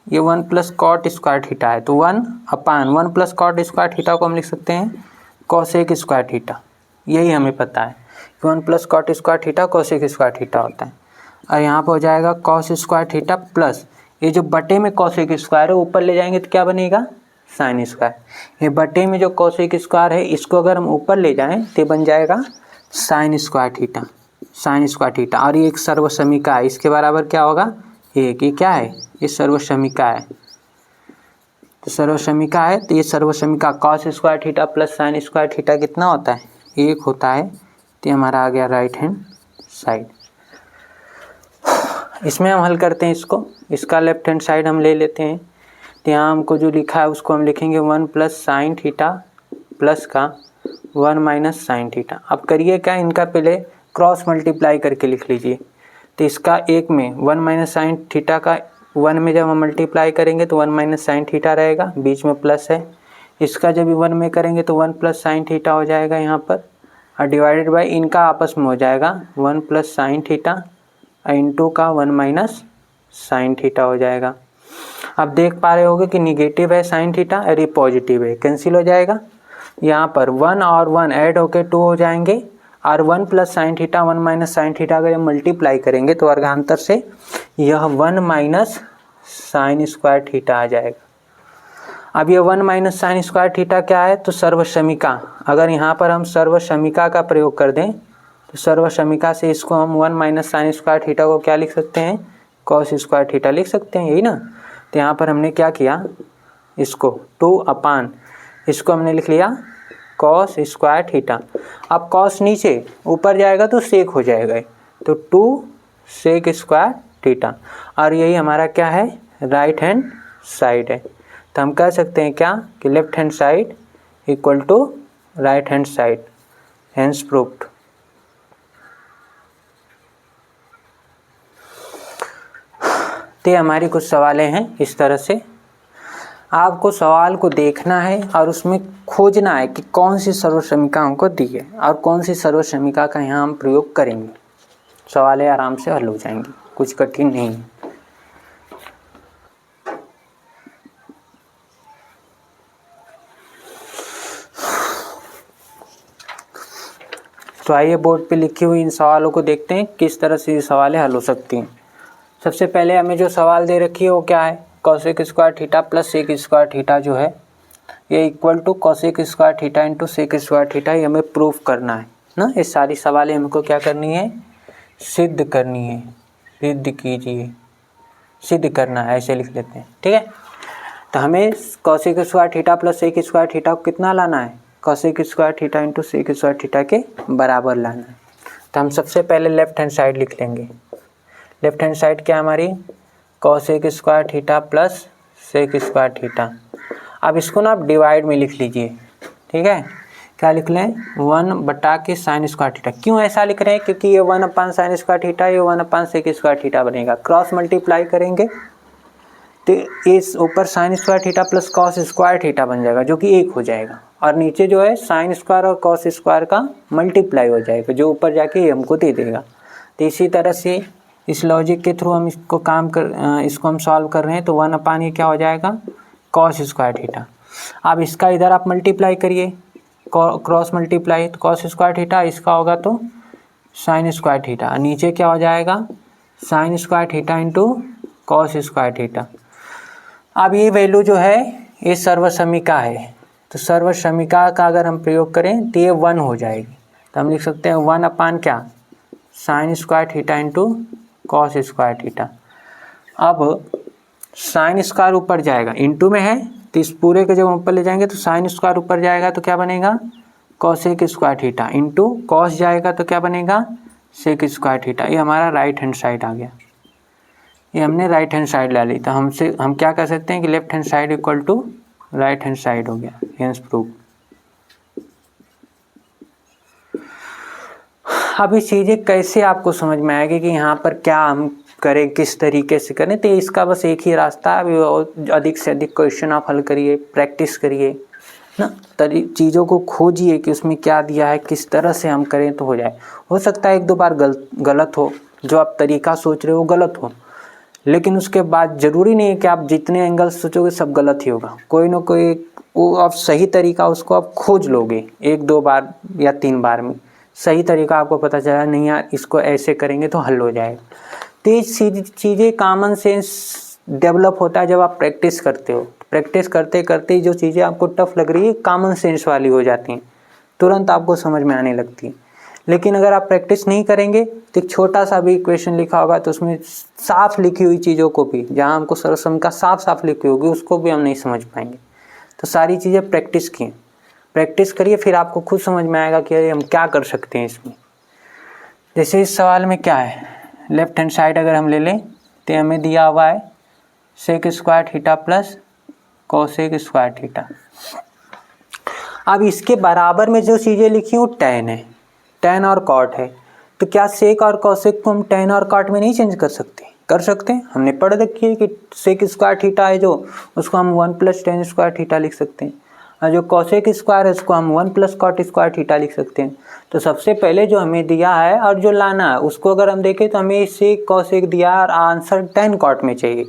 ये 1 + cot स्क्वायर थीटा है, तो 1/1 + cot स्क्वायर थीटा को हम लिख सकते हैं कोसेक स्क्वायर थीटा। यही हमें पता है कि 1 + cot square theta cosec square theta होता है। और यहाँ पर हो जाएगा कॉस स्क्वायर थीटा प्लस ये जो बटे में कोसेक स्क्वायर है ऊपर ले जाएंगे तो क्या बनेगा, साइन स्क्वायर। ये बटे में जो कोसेक स्क्वायर है इसको अगर हम ऊपर ले जाएं तो बन जाएगा sign square theta, sign square theta. और ये एक सर्वसमीका है, इसके बराबर क्या होगा, एक। ये क्या है, ये सर्वसमीका है। तो सर्वसमीका है तो ये सर्वसमीका cos square theta plus sine square theta कितना होता है, एक होता है। तो हमारा आ गया राइट हैंड साइड। इसमें हम हल करते हैं इसको, इसका लेफ्ट हैंड साइड हम ले लेते हैं। तो यहाँ हमको जो लिखा है उसको हम लिखेंगे 1 प्लस साइन थीटा प्लस का 1 माइनस साइन थीटा। अब करिए क्या, इनका पहले क्रॉस मल्टीप्लाई करके लिख लीजिए। तो इसका एक में 1 माइनस साइन थीटा का 1 में जब हम मल्टीप्लाई करेंगे तो 1 माइनस साइन थीटा रहेगा, बीच में प्लस है। इसका जब 1 में करेंगे तो 1 प्लस साइन थीटा हो जाएगा यहाँ पर, और डिवाइडेड बाई इनका आपस में हो जाएगा 1 प्लस साइन थीटा इंटू का 1 माइनस साइन थीटा हो जाएगा। अब देख पा रहे होगे कि निगेटिव है साइन थीटा और ये पॉजिटिव है, कैंसिल हो जाएगा। यहाँ पर 1 और 1 ऐड होके 2 हो जाएंगे, और 1 plus sine theta 1 minus sine theta अगर मल्टीप्लाई करेंगे तो वर्गांतर से यह 1 माइनस साइन स्क्वायर थीटा आ जाएगा। अब ये 1 माइनस साइन स्क्वायर थीटा क्या है, तो सर्वसमीका। अगर यहाँ पर हम सर्वसमीका का प्रयोग कर दें तो सर्वसमीका से इसको हम 1 माइनस साइन स्क्वायर थीटा को क्या लिख सकते हैं, कॉस स्क्वायर थीटा लिख सकते हैं, यही ना। तो यहाँ पर हमने क्या किया, इसको 2 अपान इसको हमने लिख लिया कॉस स्क्वायर थीटा। अब कॉस नीचे ऊपर जाएगा तो सेक हो जाएगा, तो 2 सेक स्क्वायर थीटा। और यही हमारा क्या है, राइट हैंड साइड है। तो हम कह सकते हैं क्या कि left hand side equal to right hand side, hence proved. तो हमारी कुछ सवालें हैं इस तरह से। आपको सवाल को देखना है और उसमें खोजना है कि कौन सी सर्वसमीका हमको दी है और कौन सी सर्वसमीका का यहाँ हम प्रयोग करेंगे। सवालें आराम से हल हो जाएंगी, कुछ कठिन नहीं है। तो आइए बोर्ड पे लिखी हुई इन सवालों को देखते हैं किस तरह से ये सवालें हल हो सकती हैं। सबसे पहले हमें जो सवाल दे रखी है वो क्या है, cosec square theta plus sec square theta जो है ये equal to cosec square theta into sec square theta, ये हमें प्रूफ करना है ना। ये सारी सवालें हमको क्या करनी है, सिद्ध करनी है। सिद्ध कीजिए, सिद्ध करना है, ऐसे लिख लेते हैं, ठीक है। तो हमें cosec square theta plus sec square theta को कितना लाना है, cosec square theta into sec square theta के बराबर लाना है। तो हम सबसे पहले लेफ्ट हैंड साइड लिख लेंगे। लेफ्ट हैंड साइड क्या हमारी, cosec square theta plus sec square theta. अब इसको ना आप डिवाइड में लिख लीजिए, ठीक है। क्या लिख लें, 1 बटा के साइन स्क्वायर थीटा। क्यों ऐसा लिख रहे हैं, क्योंकि ये 1 अपान साइन स्क्वायर थीटा, ये 1 अपान सेक स्क्वायर थीटा बनेगा। क्रॉस मल्टीप्लाई करेंगे तो इस ऊपर sign square theta plus cos square theta बन जाएगा, जो कि 1 हो जाएगा। और नीचे जो है साइन स्क्वायर और कॉस स्क्वायर का मल्टीप्लाई हो जाएगा, जो ऊपर जाके ये हमको दे देगा। तो इसी तरह से इस लॉजिक के थ्रू हम इसको इसको हम सॉल्व कर रहे हैं। तो 1 अपान ये क्या हो जाएगा, कॉस स्क्वायर थीटा। अब इसका इधर आप मल्टीप्लाई करिए, क्रॉस मल्टीप्लाई, तो कॉस स्क्वायर थीटा, इसका होगा तो साइन स्क्वायर थीटा। नीचे क्या हो जाएगा, sign square theta into cos square theta. अब ये वैल्यू जो है ये सर्वसमीका है, तो सर्वसमीका का अगर हम प्रयोग करें तो ये 1 हो जाएगी। तो हम लिख सकते हैं 1 अपान क्या, sign square theta into cos square theta. अब साइन स्क्वायर ऊपर जाएगा, इंटू में है तो इस पूरे के जब ऊपर ले जाएंगे तो साइन स्क्वायर ऊपर जाएगा तो क्या बनेगा, cosec square theta into cos जाएगा तो क्या बनेगा, सेक स्क्वायर थीटा। ये हमारा राइट हैंड साइड आ गया, ये हमने राइट हैंड साइड ला ली। तो हम क्या कर सकते हैं कि left hand side equal to right hand side हो गया, हेंस प्रूव। अब ये चीज़ें कैसे आपको समझ में आएगी कि यहाँ पर क्या हम करें, किस तरीके से करें, तो इसका बस एक ही रास्ता है। अभी अधिक से अधिक क्वेश्चन आप हल करिए, प्रैक्टिस करिए ना, चीज़ों को खोजिए कि उसमें क्या दिया है, किस तरह से हम करें तो हो जाए। हो सकता है 1-2 बार गलत हो, जो आप तरीका सोच रहे हो गलत हो, लेकिन उसके बाद ज़रूरी नहीं है कि आप जितने एंगल सोचोगे सब गलत ही होगा। कोई ना कोई वो आप सही तरीका उसको आप खोज लोगे 1-2 बार या 3 बार में, सही तरीका आपको पता चला, नहीं यार इसको ऐसे करेंगे तो हल हो जाएगा। तो ये चीज़ें कॉमन सेंस डेवलप होता है जब आप प्रैक्टिस करते हो। प्रैक्टिस करते करते जो चीज़ें आपको टफ लग रही है कॉमन सेंस वाली हो जाती हैं, तुरंत आपको समझ में आने लगती है। लेकिन अगर आप प्रैक्टिस नहीं करेंगे तो एक छोटा सा भी इक्वेशन लिखा होगा तो उसमें साफ लिखी हुई चीज़ों को भी, जहाँ हमको सर्वसम्मिका साफ साफ लिखी होगी, उसको भी हम नहीं समझ पाएंगे। तो सारी चीज़ें प्रैक्टिस की, प्रैक्टिस करिए, फिर आपको खुद समझ में आएगा कि हम क्या कर सकते हैं इसमें। जैसे इस सवाल में क्या है, लेफ्ट हैंड साइड अगर हम ले लें तो हमें दिया हुआ है sec square theta plus cosec square theta. अब इसके बराबर में जो चीज़ें लिखी हूँ टैन है, टैन और कॉट है, तो क्या सेक और कोसेक को हम टैन और कॉट में नहीं चेंज कर सकते? कर सकते हैं। हमने पढ़ रखी है कि सेक स्क्वायर थीटा है जो, उसको हम 1 प्लस टेन स्क्वायर थीटा लिख सकते हैं, और जो कोसेक स्क्वायर है उसको हम 1 प्लस कॉट स्क्वायर थीटा लिख सकते हैं। तो सबसे पहले जो हमें दिया है और जो लाना है उसको अगर हम देखें तो हमें सेक कोसेक दिया और आंसर टैन कॉट में चाहिए।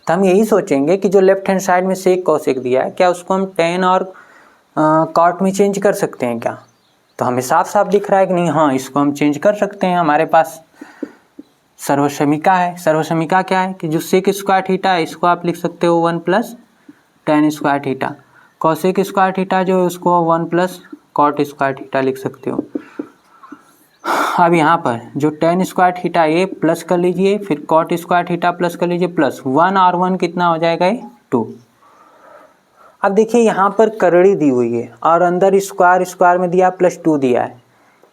तो हम यही सोचेंगे कि जो लेफ्ट हैंड साइड में सेक कोसेक दिया है क्या उसको हम टैन और कॉट में चेंज कर सकते हैं क्या? तो हमें साफ साफ दिख रहा है कि नहीं, हाँ इसको हम चेंज कर सकते हैं। हमारे पास सर्वसम्मिका है। सर्वसम्मिका क्या है कि जो सेक स्क्वायर थीटा है इसको आप लिख सकते हो 1 plus tan square theta, cosec square theta जो है उसको 1 प्लस कॉट स्क्वायर थीटा लिख सकते हो। अब यहाँ पर जो टैन स्क्वायर थीटा ये प्लस कर लीजिए, फिर कॉट स्क्वायर थीटा प्लस कर लीजिए, प्लस 1 और 1 कितना हो जाएगा ये 2। अब देखिए यहाँ पर करड़ी दी हुई है और अंदर स्क्वायर स्क्वायर में दिया प्लस 2 दिया है।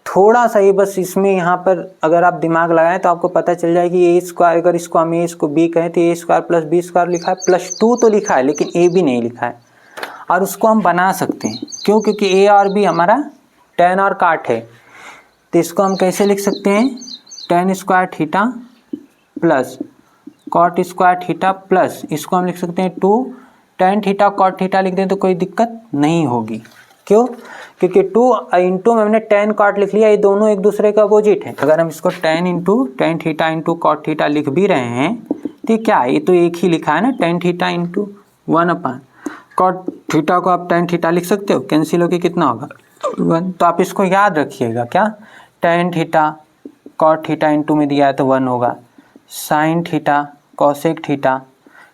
थोड़ा सा ये बस इसमें यहाँ पर अगर आप दिमाग लगाएं तो आपको पता चल जाएगी ए स्क्वायर, अगर इसको हम ए इसको बी कहें तो ए स्क्वायर प्लस बी स्क्वायर लिखा है, प्लस 2 तो लिखा है लेकिन ए भी नहीं लिखा है। और उसको हम बना सकते हैं, क्यों? क्योंकि ए और बी हमारा टैन और काट है। तो इसको हम कैसे लिख सकते हैं, tan square theta plus cot square theta plus इसको हम लिख सकते हैं 2 टैन थीटा कॉट थीटा लिख दें तो कोई दिक्कत नहीं होगी। क्यों? क्योंकि 2 इंटू में हमने टैन कॉट लिख लिया, ये दोनों एक दूसरे का अपोजिट है। अगर हम इसको tan into tan theta into cot theta लिख भी रहे हैं तो क्या है, ये तो एक ही लिखा है ना, टैन थीटा इंटू 1 अपान कॉट थीटा को आप टैन थीटा लिख सकते हो, कैंसिल होके कितना होगा 1। तो आप इसको याद रखिएगा, क्या tan theta cot theta into में दिया है तो 1 होगा, sine theta cosec theta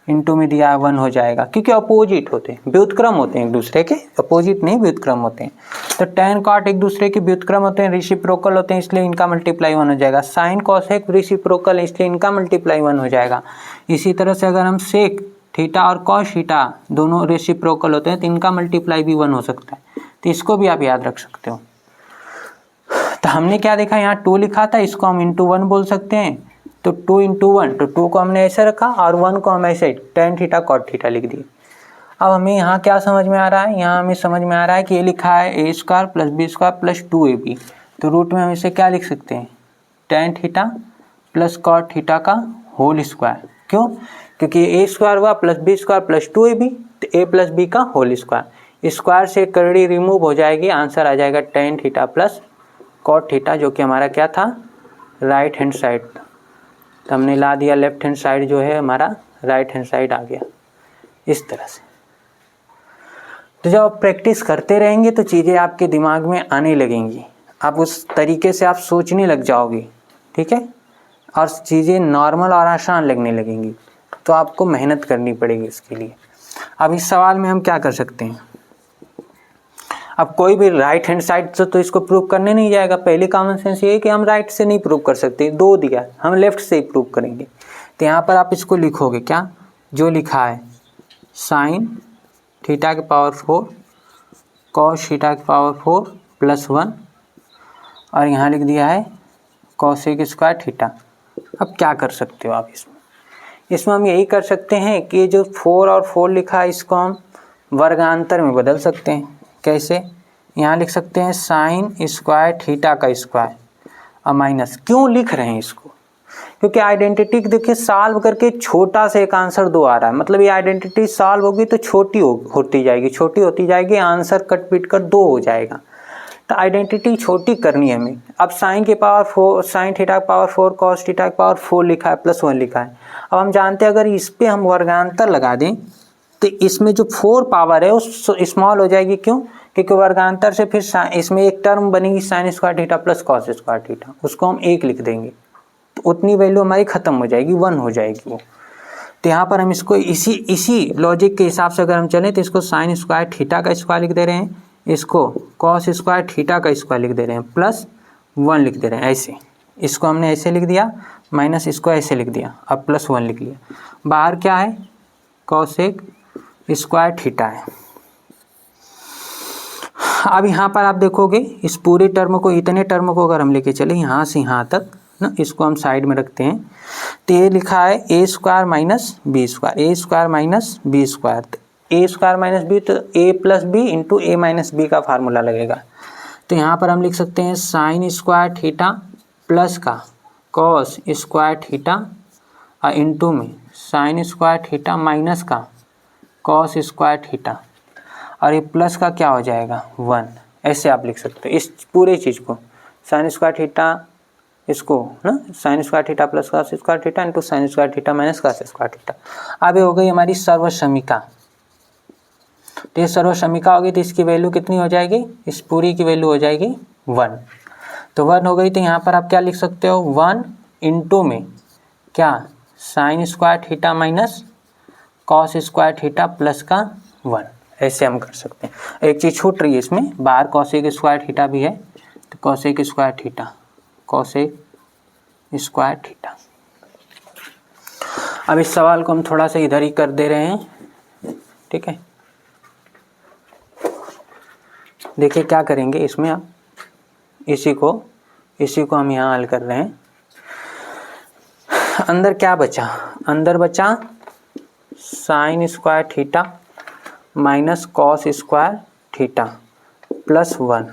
into में दिया है 1 हो जाएगा, क्योंकि अपोजिट होते हैं, व्युत्क्रम होते हैं एक दूसरे के, अपोजिट नहीं व्युत्क्रम होते हैं। तो टैन कॉट एक दूसरे के व्युत्क्रम होते हैं, रेसिप्रोकल होते हैं, इसलिए इनका मल्टीप्लाई 1 हो जाएगा। साइन कोसेक रेसिप्रोकल, इसलिए इनका मल्टीप्लाई 1 हो जाएगा। इसी तरह से अगर हम सेक थीटा और कॉस थीटा दोनों रेसिप्रोकल होते हैं तो इनका मल्टीप्लाई भी 1 हो सकता है। तो इसको भी आप याद रख सकते हो। तो हमने क्या देखा, यहाँ 2 लिखा था, इसको हम इंटू 1 बोल सकते हैं। तो 2 इंटू 1, तो 2 को हमने ऐसे रखा और 1 को हम ऐसे टैन थीटा कॉट थीटा लिख दिए। अब हमें यहाँ क्या समझ में आ रहा है, यहाँ हमें समझ में आ रहा है कि ये लिखा है A square plus B square plus 2ab। तो रूट में हम इसे क्या लिख सकते हैं, tan theta plus cot theta का होल स्क्वायर। क्यों? क्योंकि ए स्क्वायर हुआ plus B square plus 2ab, तो ए प्लस बी का होल स्क्वायर। स्क्वायर से करड़ी रिमूव हो जाएगी, आंसर आ जाएगा tan theta plus cot theta, जो कि हमारा क्या था, राइट हैंड साइड था। तो हमने ला दिया लेफ्ट हैंड साइड जो है हमारा राइट हैंड साइड आ गया इस तरह से। तो जब आप प्रैक्टिस करते रहेंगे तो चीज़ें आपके दिमाग में आने लगेंगी, आप उस तरीके से आप सोचने लग जाओगे, ठीक है, और चीज़ें नॉर्मल और आसान लगने लगेंगी। तो आपको मेहनत करनी पड़ेगी इसके लिए। अब इस सवाल में हम क्या कर सकते हैं, अब कोई भी राइट हैंड साइड से तो इसको प्रूव करने नहीं जाएगा। पहली कॉमन सेंस ये है कि हम राइट से नहीं प्रूव कर सकते, 2 दिया हम लेफ्ट से ही प्रूव करेंगे। तो यहाँ पर आप इसको लिखोगे क्या, जो लिखा है साइन थीटा के पावर 4 कॉस थीटा के पावर 4 प्लस 1, और यहाँ लिख दिया है कोसेक स्क्वायर थीटा। अब क्या कर सकते हो आप इसमें हम यही कर सकते हैं कि जो 4 और 4 लिखा है इसको हम वर्गांतर में बदल सकते हैं। कैसे? यहाँ लिख सकते हैं साइन स्क्वायर थीटा का स्क्वायर और माइनस। क्यों लिख रहे हैं इसको? क्योंकि आइडेंटिटी देखिए सॉल्व करके छोटा से एक आंसर 2 आ रहा है, मतलब ये आइडेंटिटी सॉल्व होगी तो छोटी होती जाएगी, आंसर कट पीट कर 2 हो जाएगा। तो आइडेंटिटी छोटी करनी है हमें। अब साइन के पावर 4, साइन थीटा के पावर 4 कॉस थीटा के पावर 4 लिखा है प्लस 1 लिखा है। अब हम जानते हैं अगर इस पर हम वर्गांतर लगा दें तो इसमें जो 4 पावर है वो स्मॉल हो जाएगी। क्यों? क्योंकि वर्गांतर से फिर इसमें एक टर्म बनेगी sign square theta plus cos square theta, उसको हम 1 लिख देंगे तो उतनी वैल्यू हमारी खत्म हो जाएगी, 1 हो जाएगी वो। तो यहाँ पर हम इसको इसी लॉजिक के हिसाब से अगर हम चलें तो इसको साइन स्क्वायर थीटा का स्क्वायर लिख दे रहे हैं, इसको कॉस स्क्वायर थीटा का स्क्वायर लिख दे रहे हैं, +1 लिख दे रहे हैं। ऐसे इसको हमने ऐसे लिख दिया, माइनस इसको ऐसे लिख दिया, अब +1 लिख लिया। बाहर क्या है, कॉसेक स्क्वायर थीटा है। अब यहाँ पर आप देखोगे इस पूरे टर्म को, इतने टर्म को अगर हम लेके चले यहाँ से यहाँ तक ना, इसको हम साइड में रखते हैं, तो ये लिखा है a square minus B square, a square minus B square, a square minus B, तो a plus B into a minus B का फार्मूला लगेगा। तो यहाँ पर हम लिख सकते हैं साइन स्क्वायर थीटा प्लस का कॉस स्क्वायर थीटा और इंटू में साइन स्क्वायर थीटा माइनस का कॉस स्क्वायर थीटा, और ये प्लस का क्या हो जाएगा 1। ऐसे आप लिख सकते हो इस पूरे चीज़ को, साइन स्क्वायर थीटा, इसको ना sign square theta plus cos square theta into sine square theta minus cos square theta. अब ये हो गई हमारी सर्वसमीका। तो ये सर्वसमीका होगी, तो इसकी वैल्यू कितनी हो जाएगी, इस पूरी की वैल्यू हो जाएगी 1। तो 1 हो गई, तो यहाँ पर आप क्या लिख सकते हो 1 इंटू में क्या sign square theta minus cos square theta plus का 1। ऐसे हम कर सकते हैं। एक चीज़ छूट रही है इसमें, बाहर कॉसेक स्क्वायर थीटा भी है, तो cosec square theta, cosec square theta. अब इस सवाल को हम थोड़ा सा इधर ही कर दे रहे हैं, ठीक है। देखिए क्या करेंगे इसमें, आप इसी को हम यहाँ हल कर रहे हैं। अंदर क्या बचा, अंदर बचा sign square theta minus cos square theta plus 1।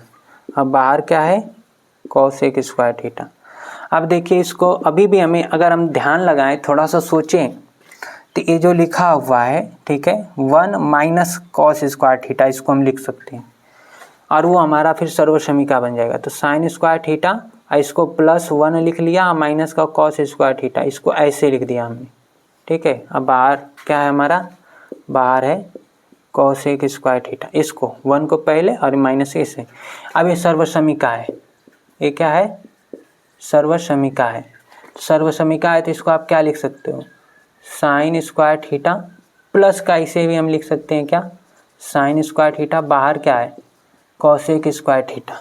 अब बाहर क्या है, कॉसेक स्क्वायर थीटा। अब देखिए इसको अभी भी हमें अगर हम ध्यान लगाएं, थोड़ा सा सोचें, तो ये जो लिखा हुआ है, ठीक है, 1 माइनस कॉस स्क्वायर थीटा, इसको हम लिख सकते हैं और वो हमारा फिर सर्वसमीका बन जाएगा। तो साइन स्क्वायर थीटा, इसको +1 लिख लिया, माइनस का कॉस स्क्वायर थीटा, इसको ऐसे लिख दिया हमने, ठीक है। अब बाहर क्या है हमारा, बाहर है कॉसेक स्क्वायर थीटा, इसको 1 को पहले और माइनस इसे। अब ये सर्वसमीका है, ये क्या है, सर्वसमीका है। सर्वसमीका है तो इसको आप क्या लिख सकते हो, साइन स्क्वायर थीटा प्लस का, इसे भी हम लिख सकते हैं क्या, साइन स्क्वायर थीटा, बाहर क्या है कॉसेक स्क्वायर थीटा।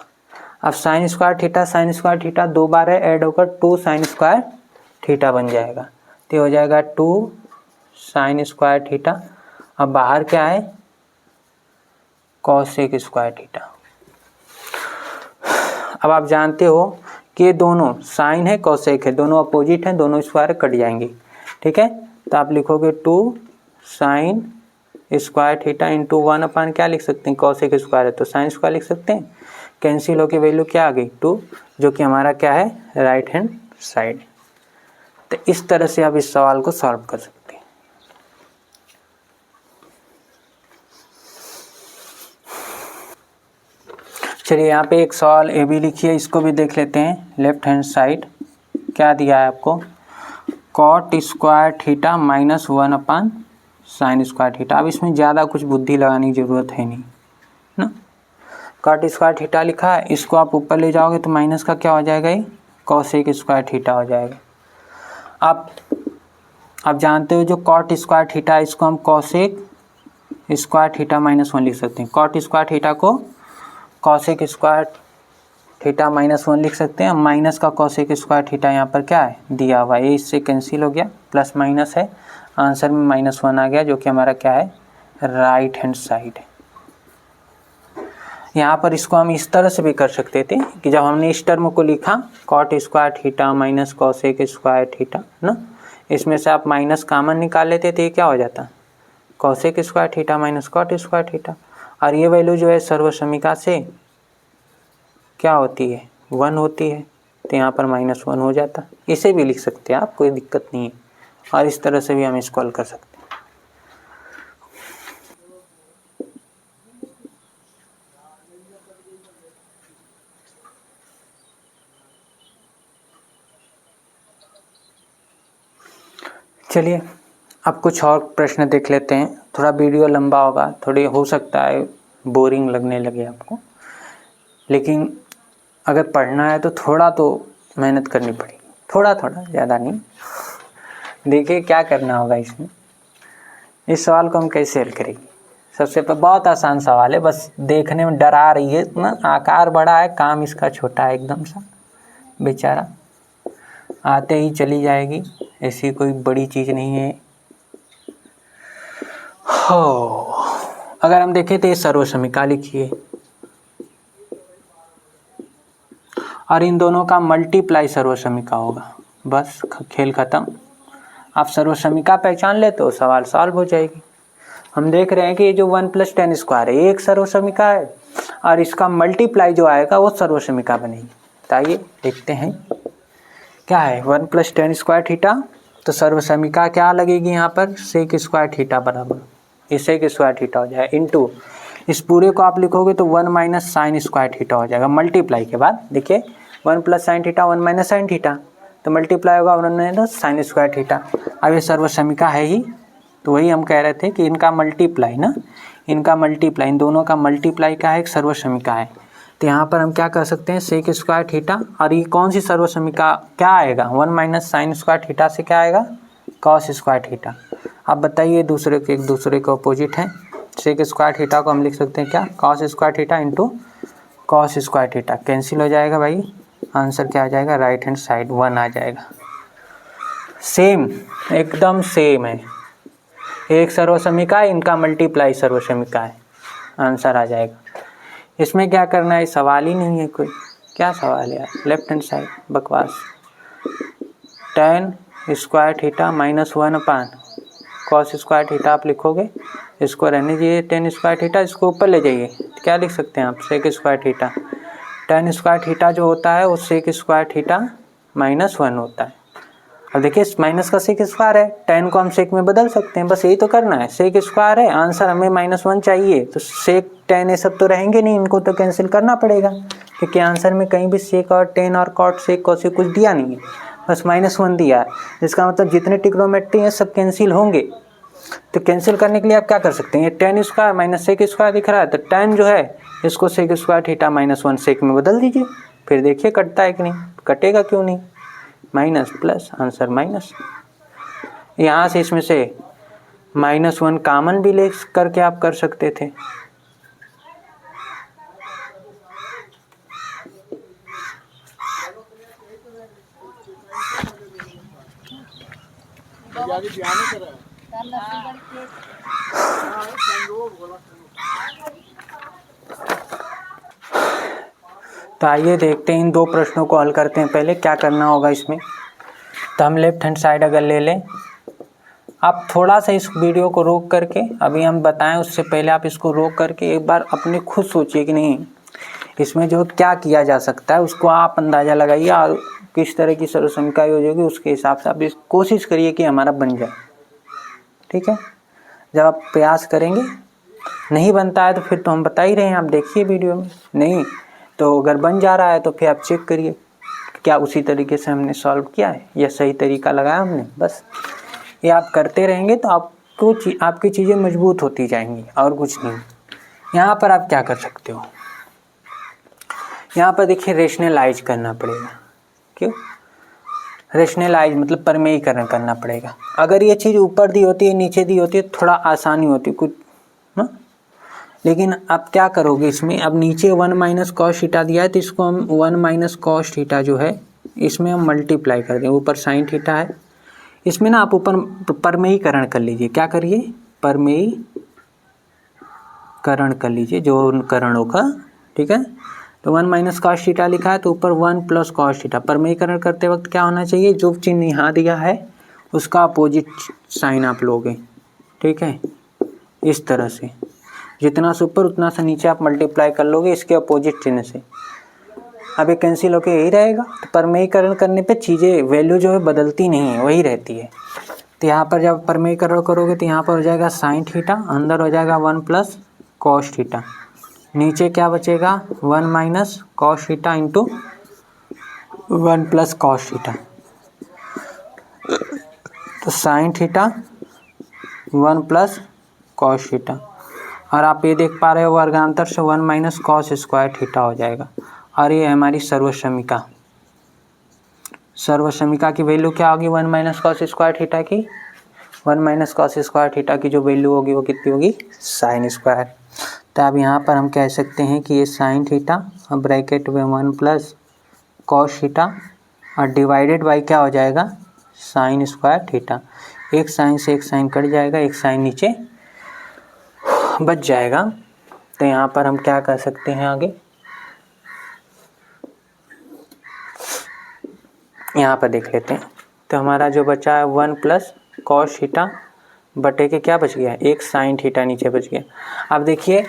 अब साइन स्क्वायर थीटा 2 बार है, ऐड होकर 2 साइन स्क्वायर थीटा बन जाएगा, तो हो जाएगा 2 साइन स्क्वायर थीटा। अब बाहर क्या है कॉसेक स्क्वायर थीटा। अब आप जानते हो कि ये दोनों साइन है कॉसेक है, दोनों अपोजिट हैं, दोनों स्क्वायर कट जाएंगे, ठीक है। तो आप लिखोगे 2 साइन स्क्वायर थीटा इंटू 1 अपान क्या लिख सकते हैं, कॉसेक स्क्वायर है तो साइन स्क्वायर लिख सकते हैं। कैंसिल होकर वैल्यू क्या आ गई 2, जो कि हमारा क्या है राइट हैंड साइड। तो इस तरह से आप इस सवाल को सॉल्व कर सकते हैं। चलिए यहाँ पे एक सवाल ए भी लिखिए, इसको भी देख लेते हैं। लेफ्ट हैंड साइड क्या दिया है आपको, cot square theta minus 1 upon sine square theta. अब इसमें ज़्यादा कुछ बुद्धि लगाने की ज़रूरत है नहीं ना, कॉट स्क्वायर थीटा लिखा है, इसको आप ऊपर ले जाओगे तो माइनस का क्या हो जाएगा, ये कॉसेक स्क्वायर थीटा हो जाएगा। आप जानते हो जो कॉट स्क्वायर थीटा है, इसको हम कॉसेक स्क्वायर थीटा -1 लिख सकते हैं। कॉट स्क्वायर थीटा को कॉसेक स्क्वायर थीटा -1 लिख सकते हैं। माइनस का कॉसेक स्क्वायर थीटा यहाँ पर क्या है दिया हुआ है, ये इससे कैंसिल हो गया, प्लस माइनस है, आंसर में -1 आ गया, जो कि हमारा क्या है राइट हैंड साइड है। यहाँ पर इसको हम इस तरह से भी कर सकते थे कि जब हमने इस टर्म को लिखा cot square theta minus cosec square theta ना, इसमें से आप माइनस कॉमन निकाल लेते थे, क्या हो जाता cosec square theta minus cot square theta, और ये वैल्यू जो है सर्वसमीका से क्या होती है 1 होती है, तो यहाँ पर -1 हो जाता। इसे भी लिख सकते हैं आप, कोई दिक्कत नहीं है, और इस तरह से भी हम इसको हल कर सकते हैं। चलिए अब कुछ और प्रश्न देख लेते हैं। थोड़ा वीडियो लंबा होगा, थोड़ी हो सकता है बोरिंग लगने लगे आपको, लेकिन अगर पढ़ना है तो थोड़ा तो मेहनत करनी पड़ेगी, थोड़ा ज़्यादा नहीं। देखिए क्या करना होगा इसमें, इस सवाल को हम कैसे हल करेंगे। सबसे पहले बहुत आसान सवाल है, बस देखने में डरा रही है ना, आकार बड़ा है, काम इसका छोटा है एकदम सा, बेचारा आते ही चली जाएगी, ऐसी कोई बड़ी चीज़ नहीं है। हो अगर हम देखें तो ये सर्वसमीका लिखिए और इन दोनों का मल्टीप्लाई सर्वसमीका होगा, बस खेल खत्म। आप सर्वसमीका पहचान ले तो सवाल सॉल्व हो जाएगी। हम देख रहे हैं कि ये जो 1 + 10² है, एक सर्वसमीका है और इसका मल्टीप्लाई जो आएगा वो सर्वसमीका बनेगी। तो आइए देखते हैं क्या है 1 + 10² थीटा। तो सर्वसमीका क्या लगेगी यहाँ पर, sec² थीटा बराबर, ये sec² थीटा हो जाएगा इनटू इस पूरे को आप लिखोगे तो 1 - sin² थीटा हो जाएगा। मल्टीप्लाई के बाद देखिए 1 + sin थीटा 1 - sin थीटा, तो मल्टीप्लाई होगा 1 - sin² थीटा। अब ये सर्वसमीका है ही, तो वही हम कह रहे थे कि इनका मल्टीप्लाई ना, इनका मल्टीप्लाई, इन दोनों का मल्टीप्लाई का है, एक सर्वसमीका है। तो यहाँ पर हम क्या कर सकते हैं, sec² थीटा, और ये कौन सी सर्वसमीका क्या आएगा, 1 - sin² थीटा से क्या आएगा, cos² थीटा। अब बताइए दूसरे के एक दूसरे के अपोजिट है, sec² थीटा को हम लिख सकते हैं क्या, cos² theta into cos² theta, cancel हो जाएगा भाई, आंसर क्या आ जाएगा, राइट हैंड साइड 1 आ जाएगा। सेम, एकदम सेम है, एक सर्वसमीका है, इनका मल्टीप्लाई सर्वसमीका है, आंसर आ जाएगा। इसमें क्या करना है, सवाल ही नहीं है कोई, क्या सवाल है यार, लेफ्ट हैंड साइड बकवास। tan² थीटा -1 cos² थीटा आप लिखोगे, इसको रहने दीजिए tan² थीटा, इसको ऊपर ले जाइए, क्या लिख सकते हैं आप, sec² थीटा। tan² थीटा जो होता है वो sec² थीटा -1 होता है। अब देखिए माइनस का sec² है, tan को हम sec में बदल सकते हैं, बस यही तो करना है, sec² है, आंसर हमें -1 चाहिए, तो sec tan ये सब तो रहेंगे नहीं, इनको तो कैंसिल करना पड़ेगा, क्योंकि आंसर में कहीं भी sec और tan और cot sec cos कुछ दिया नहीं है, बस -1 दिया है, जिसका मतलब जितने ट्रिग्नोमेट्री हैं सब कैंसिल होंगे। तो कैंसिल करने के लिए आप क्या कर सकते हैं, tan² -sec² दिख रहा है, तो tan जो है इसको sec² थीटा -1 sec में बदल दीजिए, फिर देखिए कटता है कि नहीं, कटेगा क्यों नहीं, माइनस प्लस, आंसर माइनस। यहाँ से इसमें से -1 कॉमन भी ले करके आप कर सकते थे। तो आइए देखते हैं इन दो प्रश्नों को हल करते हैं। पहले क्या करना होगा इसमें, तो हम लेफ्ट हैंड साइड अगर ले लें, आप थोड़ा सा इस वीडियो को रोक करके, अभी हम बताएं उससे पहले आप इसको रोक करके एक बार अपने खुद सोचिए कि नहीं इसमें जो क्या किया जा सकता है, उसको आप अंदाज़ा लगाइए और किस तरह की सर्वसमीका हो जाएगी उसके हिसाब से आप इस कोशिश करिए कि हमारा बन जाए। ठीक है, जब आप प्रयास करेंगे नहीं बनता है तो फिर तो हम बता ही रहे हैं, आप देखिए वीडियो में, नहीं तो अगर बन जा रहा है तो फिर आप चेक करिए क्या उसी तरीके से हमने सॉल्व किया है या सही तरीका लगाया हमने। बस ये आप करते रहेंगे तो आपको आपकी चीज़ें मजबूत होती जाएंगी और कुछ नहीं। यहाँ पर आप क्या कर सकते हो, यहाँ पर देखिए रेशनलाइज करना पड़ेगा। क्यों रेशनलाइज मतलब परमेयीकरण करना पड़ेगा। अगर ये चीज़ ऊपर दी होती है नीचे दी होती है थोड़ा आसानी होती कुछ ना, लेकिन आप क्या करोगे इसमें, अब नीचे 1 - cos थीटा दिया है तो इसको हम 1 - cos थीटा जो है इसमें हम मल्टीप्लाई कर दें, ऊपर sin थीटा है, इसमें ना आप ऊपर परमेयीकरण कर लीजिए। क्या करिए, परमेयीकरण कर लीजिए जो करणों का। ठीक है, तो 1 - cos थीटा लिखा है तो ऊपर 1 + cos थीटा। परमेयीकरण करते वक्त क्या होना चाहिए, जो चिन्ह यहाँ दिया है उसका अपोजिट साइन आप लोगे। ठीक है, इस तरह से जितना से ऊपर उतना से नीचे आप मल्टीप्लाई कर लोगे इसके अपोजिट चिन्ह से। अब ये कैंसिल होके यही रहेगा, तो परमेयीकरण करने पे चीज़ें वैल्यू जो है बदलती नहीं है, वही रहती है। तो यहाँ पर जब परमेयीकरण करोगे तो यहाँ पर हो जाएगा sin थीटा, अंदर हो जाएगा 1 + cos थीटा, नीचे क्या बचेगा 1 - cos theta into 1 + cos theta, तो sin थीटा 1 + cos थीटा। और आप ये देख पा रहे हो वर्गांतर से 1 - cos² थीटा हो जाएगा। और ये हमारी सर्वसमीका सर्वसमिका की वैल्यू क्या होगी 1 माइनस कॉस स्क्वायर थीटा की, 1 माइनस कॉस स्क्वायर थीटा की जो वैल्यू होगी वो कितनी होगी साइन स्क्वायर। तो अब यहाँ पर हम कह सकते हैं कि ये साइन थीटा और ब्रैकेट में 1 प्लस कॉस थीटा और डिवाइडेड बाई क्या हो जाएगा साइन स्क्वायर थीटा। एक साइन से एक साइन कट जाएगा, एक साइन नीचे बच जाएगा। तो यहाँ पर हम क्या कर सकते हैं आगे, यहाँ पर देख लेते हैं। तो हमारा जो बचा है 1 प्लस कॉस थीटा बटे के क्या बच गया, एक साइन थीटा नीचे बच गया। अब देखिए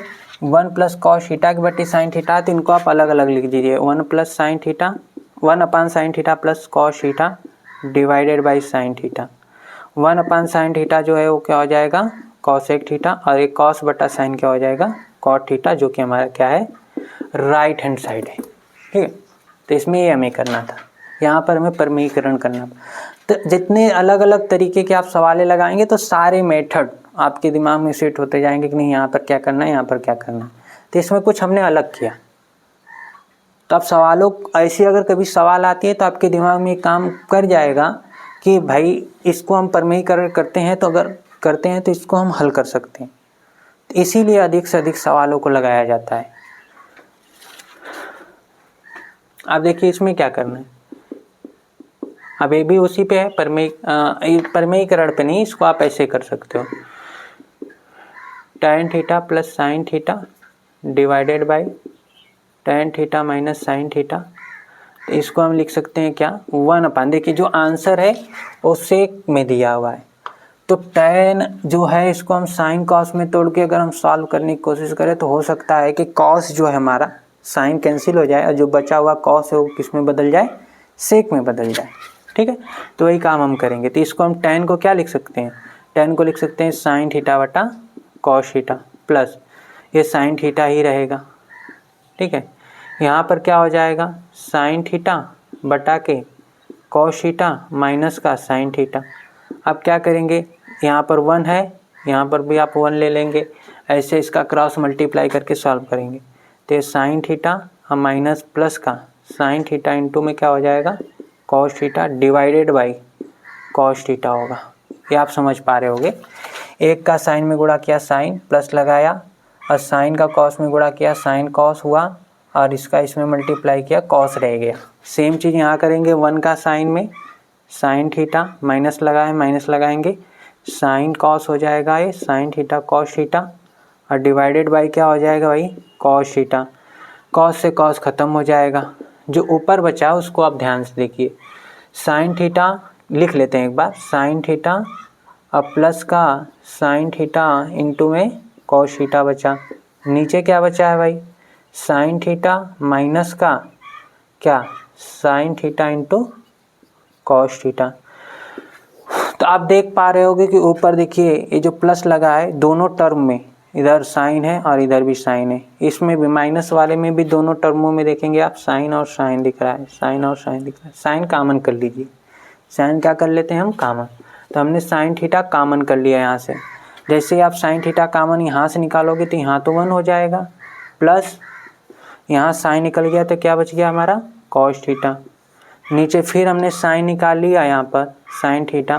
1 प्लस कॉस थीटा के बटे साइन थीटा, तो इनको आप अलग अलग लिख दीजिए। 1 plus sine theta 1 upon sine theta plus cos theta divided by sine theta. 1 upon sine theta जो है वो क्या हो जाएगा कॉसेक थीटा, और एक कॉस बटा साइन क्या हो जाएगा कॉट थीटा, जो कि हमारा क्या है राइट हैंड साइड है। ठीक है, तो इसमें ये हमें करना था, यहाँ पर हमें प्रमेयीकरण करना। तो जितने अलग अलग तरीके के आप सवाल लगाएंगे तो सारे मेथड आपके दिमाग में सेट होते जाएंगे कि नहीं यहाँ पर क्या करना है, यहाँ पर क्या करना है। तो इसमें कुछ हमने अलग किया। तो अब सवालों ऐसी अगर कभी सवाल आती है तो आपके दिमाग में काम कर जाएगा कि भाई इसको हम प्रमेयीकरण करते हैं, तो अगर करते हैं तो इसको हम हल कर सकते हैं। तो इसीलिए अधिक से अधिक सवालों को लगाया जाता है। अब देखिए इसमें क्या करना है, अब ये भी उसी पे है प्रमेयीकरण पे नहीं, इसको आप ऐसे कर सकते हो tan theta plus sine theta divided by tan theta minus sine theta. तो इसको हम लिख सकते हैं क्या 1 अपान, देखिए जो आंसर है वो सेक में दिया हुआ है, तो tan जो है इसको हम साइन कॉस में तोड़ के अगर हम सॉल्व करने की कोशिश करें तो हो सकता है कि कॉस जो है हमारा साइन कैंसिल हो जाए और जो बचा हुआ कॉस है वो किस में बदल जाए सेक में बदल जाए। ठीक है, तो वही काम हम करेंगे। तो इसको हम tan को क्या लिख सकते हैं, tan को लिख सकते हैं साइन थीटा बटा कॉस थीटा प्लस ये साइन थीटा ही रहेगा। ठीक है, यहाँ पर क्या हो जाएगा साइन थीटा बटा के कॉस थीटा माइनस का साइन थीटा। अब क्या करेंगे, यहाँ पर 1 है, यहाँ पर भी आप 1 ले लेंगे, ऐसे इसका क्रॉस मल्टीप्लाई करके सॉल्व करेंगे। तो ये साइन थीटा और माइनस प्लस का साइन थीटा इंटू में क्या हो जाएगा cos theta divided by cos theta होगा। ये आप समझ पा रहे होगे, एक का साइन में गुणा किया साइन प्लस लगाया, और साइन का कॉस में गुणा किया साइन कॉस हुआ, और इसका इसमें मल्टीप्लाई किया कॉस रह गया। सेम चीज़ यहाँ करेंगे, 1 का साइन में साइन थीटा माइनस लगाए माइनस लगाएंगे, साइन कॉस हो जाएगा ये साइन थीटा कॉस थीटा, और डिवाइडेड बाई क्या हो जाएगा भाई कॉस थीटा। कॉस से कॉस खत्म हो जाएगा, जो ऊपर बचा उसको आप ध्यान से देखिए। साइन थीटा लिख लेते हैं एक बार, साइन थीटा अब प्लस का साइन थीटा इंटू में कॉस थीटा बचा। नीचे क्या बचा है भाई साइन थीटा माइनस का क्या sine theta into cos theta. तो आप देख पा रहे होगे कि ऊपर देखिए ये जो प्लस लगा है दोनों टर्म में, इधर साइन है और इधर भी साइन है, इसमें भी माइनस वाले में भी दोनों टर्मों में देखेंगे आप साइन और साइन दिख रहा है, साइन और साइन दिख रहा है। साइन कामन कर लीजिए, साइन क्या कर लेते हैं हम कामन। तो हमने साइन थीटा कामन कर लिया यहाँ से। जैसे आप साइन थीटा कामन यहाँ से निकालोगे तो यहाँ तो 1 हो जाएगा, प्लस यहाँ साइन निकल गया तो क्या बच गया हमारा कॉस थीटा। नीचे फिर हमने साइन निकाल लिया यहाँ पर साइन थीटा,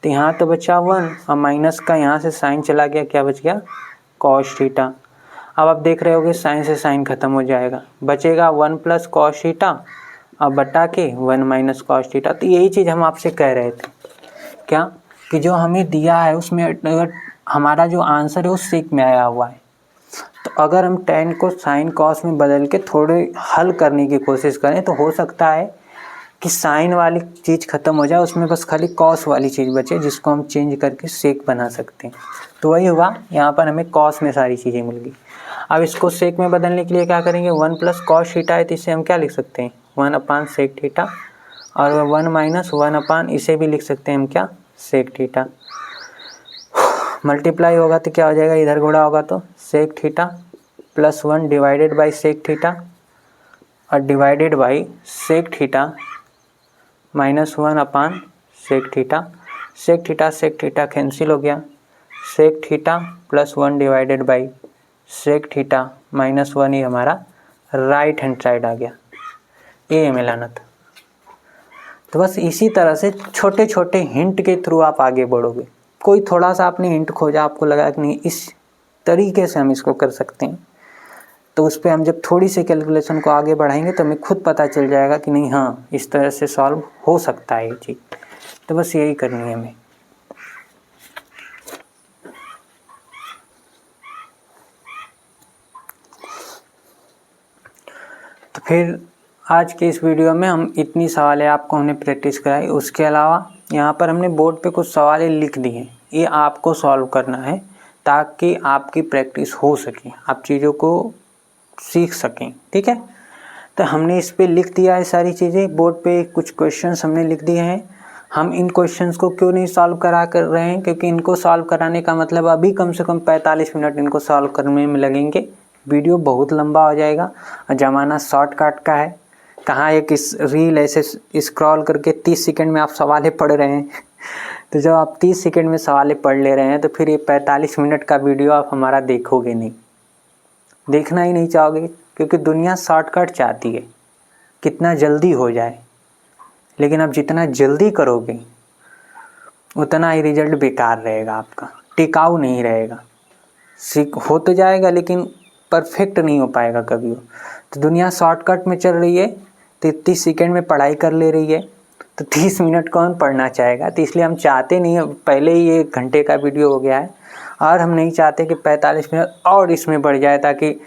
तो यहाँ तो बचा 1 और माइनस का यहाँ से साइन चला गया, क्या बच गया कॉस थीटा। अब आप देख रहे होगे साइन से साइन खत्म हो जाएगा, बचेगा 1 प्लस कॉस थीटा और बटा के 1 माइनस कॉस थीटा। तो यही चीज़ हम आपसे कह रहे थे क्या कि जो हमें दिया है उसमें अगर हमारा जो आंसर है वो सेक में आया हुआ है, तो अगर हम tan को साइन कॉस में बदल के थोड़े हल करने की कोशिश करें तो हो सकता है कि साइन वाली चीज़ ख़त्म हो जाए, उसमें बस खाली कॉस वाली चीज़ बचे जिसको हम चेंज करके सेक बना सकते हैं। तो वही हुआ, यहाँ पर हमें कॉस में सारी चीज़ें मिल गई। अब इसको सेक में बदलने के लिए क्या करेंगे 1 प्लस कॉस थीटा है तो इसे हम क्या लिख सकते हैं 1 अपान सेक थीटा, और 1 माइनस 1 अपान इसे भी लिख सकते हैं हम क्या सेक थीटा। मल्टीप्लाई होगा तो क्या हो जाएगा, इधर गुणा होगा तो sec theta plus 1 divided by sec theta और divided by sec theta minus 1 upon sec theta. Sec theta cancel हो गया, sec theta plus 1 divided by sec theta minus 1 ही हमारा राइट हैंड साइड आ गया। ये हमें लाना था। तो बस इसी तरह से छोटे छोटे हिंट के थ्रू आप आगे बढ़ोगे। कोई थोड़ा सा आपने हिंट खोजा, आपको लगा कि नहीं इस तरीके से हम इसको कर सकते हैं, तो उस पर हम जब थोड़ी सी कैलकुलेशन को आगे बढ़ाएंगे तो हमें खुद पता चल जाएगा कि नहीं हाँ इस तरह से सॉल्व हो सकता है ये चीज़। तो बस यही करनी है हमें। तो फिर आज के इस वीडियो में हम इतनी सवालें आपको हमने प्रैक्टिस कराई। उसके अलावा यहाँ पर हमने बोर्ड पे कुछ सवालें लिख दी हैं, ये आपको सॉल्व करना है ताकि आपकी प्रैक्टिस हो सके, आप चीज़ों को सीख सकें। ठीक है, तो हमने इस पे लिख दिया है सारी चीज़ें। बोर्ड पे कुछ क्वेश्चंस हमने लिख दिए हैं। हम इन क्वेश्चंस को क्यों नहीं सॉल्व करा कर रहे हैं, क्योंकि इनको सॉल्व कराने का मतलब अभी कम से कम 45 मिनट इनको सॉल्व करने में लगेंगे। वीडियो बहुत लंबा हो जाएगा और ज़माना शॉर्टकट का है। कहाँ एक इस रील ऐसे स्क्रॉल करके 30 सेकंड में आप सवालें पढ़ रहे हैं तो जब आप 30 सेकंड में सवालें पढ़ ले रहे हैं तो फिर ये 45 मिनट का वीडियो आप हमारा देखोगे नहीं, देखना ही नहीं चाहोगे, क्योंकि दुनिया शॉर्टकट चाहती है, कितना जल्दी हो जाए। लेकिन आप जितना जल्दी करोगे उतना ही रिजल्ट बेकार रहेगा, आपका टिकाऊ नहीं रहेगा। सीख हो तो जाएगा लेकिन परफेक्ट नहीं हो पाएगा कभी हो। तो दुनिया शॉर्टकट में चल रही है, तो 30 सेकंड में पढ़ाई कर ले रही है, तो 30 मिनट कौन पढ़ना चाहेगा। तो इसलिए हम चाहते नहीं है, पहले ही 1 घंटे का वीडियो हो गया है और हम नहीं चाहते कि 45 मिनट और इसमें बढ़ जाए, ताकि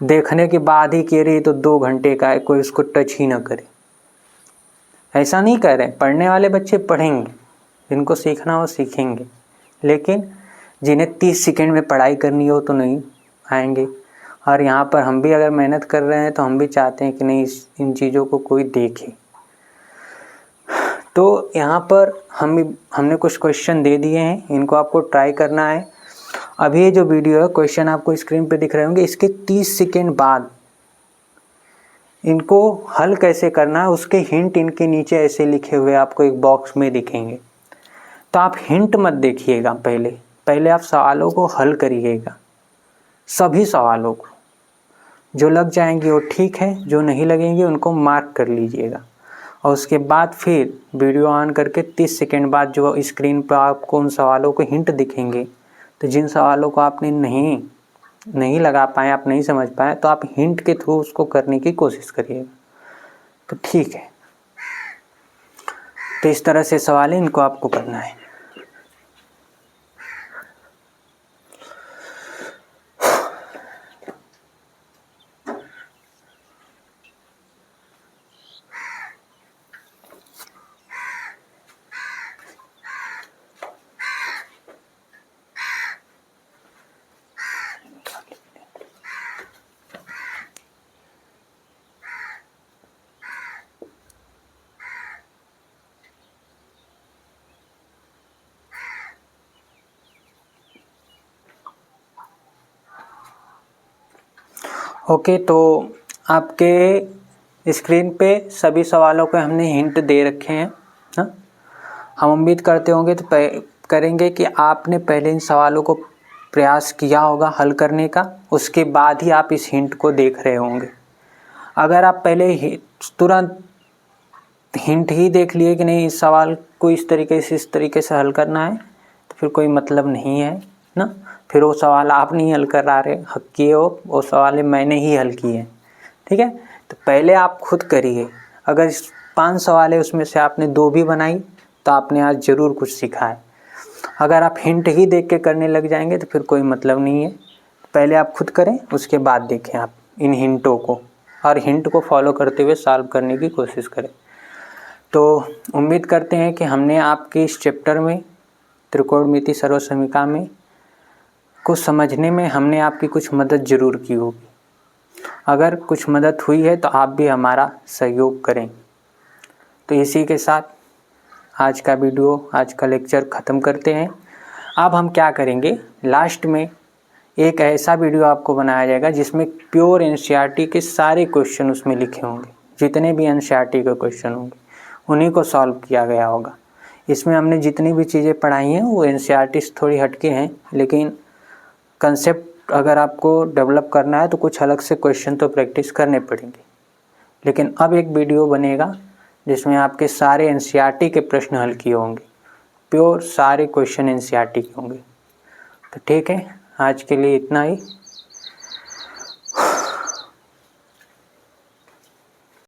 देखने के बाद ही कह रही तो 2 घंटे का है, कोई उसको टच ही ना करे। ऐसा नहीं कर रहे, पढ़ने वाले बच्चे पढ़ेंगे, जिनको सीखना हो सीखेंगे, लेकिन जिन्हें 30 सेकंड में पढ़ाई करनी हो तो नहीं आएंगे। और यहाँ पर हम भी अगर मेहनत कर रहे हैं तो हम भी चाहते हैं कि नहीं इन चीज़ों को कोई देखे। तो यहाँ पर हमने कुछ क्वेश्चन दे दिए हैं, इनको आपको ट्राई करना है। अभी ये जो वीडियो है, क्वेश्चन आपको स्क्रीन पे दिख रहे होंगे, इसके 30 सेकंड बाद इनको हल कैसे करना है उसके हिंट इनके नीचे ऐसे लिखे हुए आपको एक बॉक्स में दिखेंगे। तो आप हिंट मत देखिएगा, पहले आप सवालों को हल करिएगा, सभी सवालों को। जो लग जाएंगे वो ठीक है, जो नहीं लगेंगे उनको मार्क कर लीजिएगा। और उसके बाद फिर वीडियो ऑन करके 30 सेकंड बाद जो स्क्रीन पर आपको उन सवालों को हिंट दिखेंगे, तो जिन सवालों को आपने नहीं लगा पाए, आप नहीं समझ पाए, तो आप हिंट के थ्रू उसको करने की कोशिश करिएगा। तो ठीक है, तो इस तरह से सवाल है, इनको आपको करना है। ओके, तो आपके स्क्रीन पे सभी सवालों के हमने हिंट दे रखे हैं। हाँ, हम उम्मीद करते होंगे तो करेंगे कि आपने पहले इन सवालों को प्रयास किया होगा हल करने का, उसके बाद ही आप इस हिंट को देख रहे होंगे। अगर आप पहले तुरंत हिंट ही देख लिए कि नहीं इस सवाल को इस तरीके से हल करना है, तो फिर कोई मतलब नहीं है ना। फिर वो सवाल आप नहीं हल कर रहे हक किए हो, वो सवाल मैंने ही हल किए हैं। ठीक है, तो पहले आप खुद करिए। अगर 5 सवाल है उसमें से आपने 2 भी बनाई तो आपने आज ज़रूर कुछ सीखा है। अगर आप हिंट ही देख के करने लग जाएंगे तो फिर कोई मतलब नहीं है। पहले आप खुद करें, उसके बाद देखें आप इन हिंटों को, और हिंट को फॉलो करते हुए सॉल्व करने की कोशिश करें। तो उम्मीद करते हैं कि हमने आपके इस चैप्टर में त्रिकोणमिति सर्वसमीकरण में को समझने में हमने आपकी कुछ मदद ज़रूर की होगी। अगर कुछ मदद हुई है तो आप भी हमारा सहयोग करें। तो इसी के साथ आज का वीडियो, आज का लेक्चर ख़त्म करते हैं। अब हम क्या करेंगे, लास्ट में एक ऐसा वीडियो आपको बनाया जाएगा जिसमें प्योर एनसीईआरटी के सारे क्वेश्चन उसमें लिखे होंगे। जितने भी एनसीईआरटी के क्वेश्चन होंगे उन्हीं को सॉल्व किया गया होगा। इसमें हमने जितनी भी चीज़ें पढ़ाई हैं वो एनसीईआरटी से थोड़ी हटके हैं, लेकिन कंसेप्ट अगर आपको डेवलप करना है तो कुछ अलग से क्वेश्चन तो प्रैक्टिस करने पड़ेंगे। लेकिन अब एक वीडियो बनेगा जिसमें आपके सारे एनसीईआरटी के प्रश्न हल किए होंगे, प्योर सारे क्वेश्चन एनसीईआरटी के होंगे। तो ठीक है, आज के लिए इतना ही।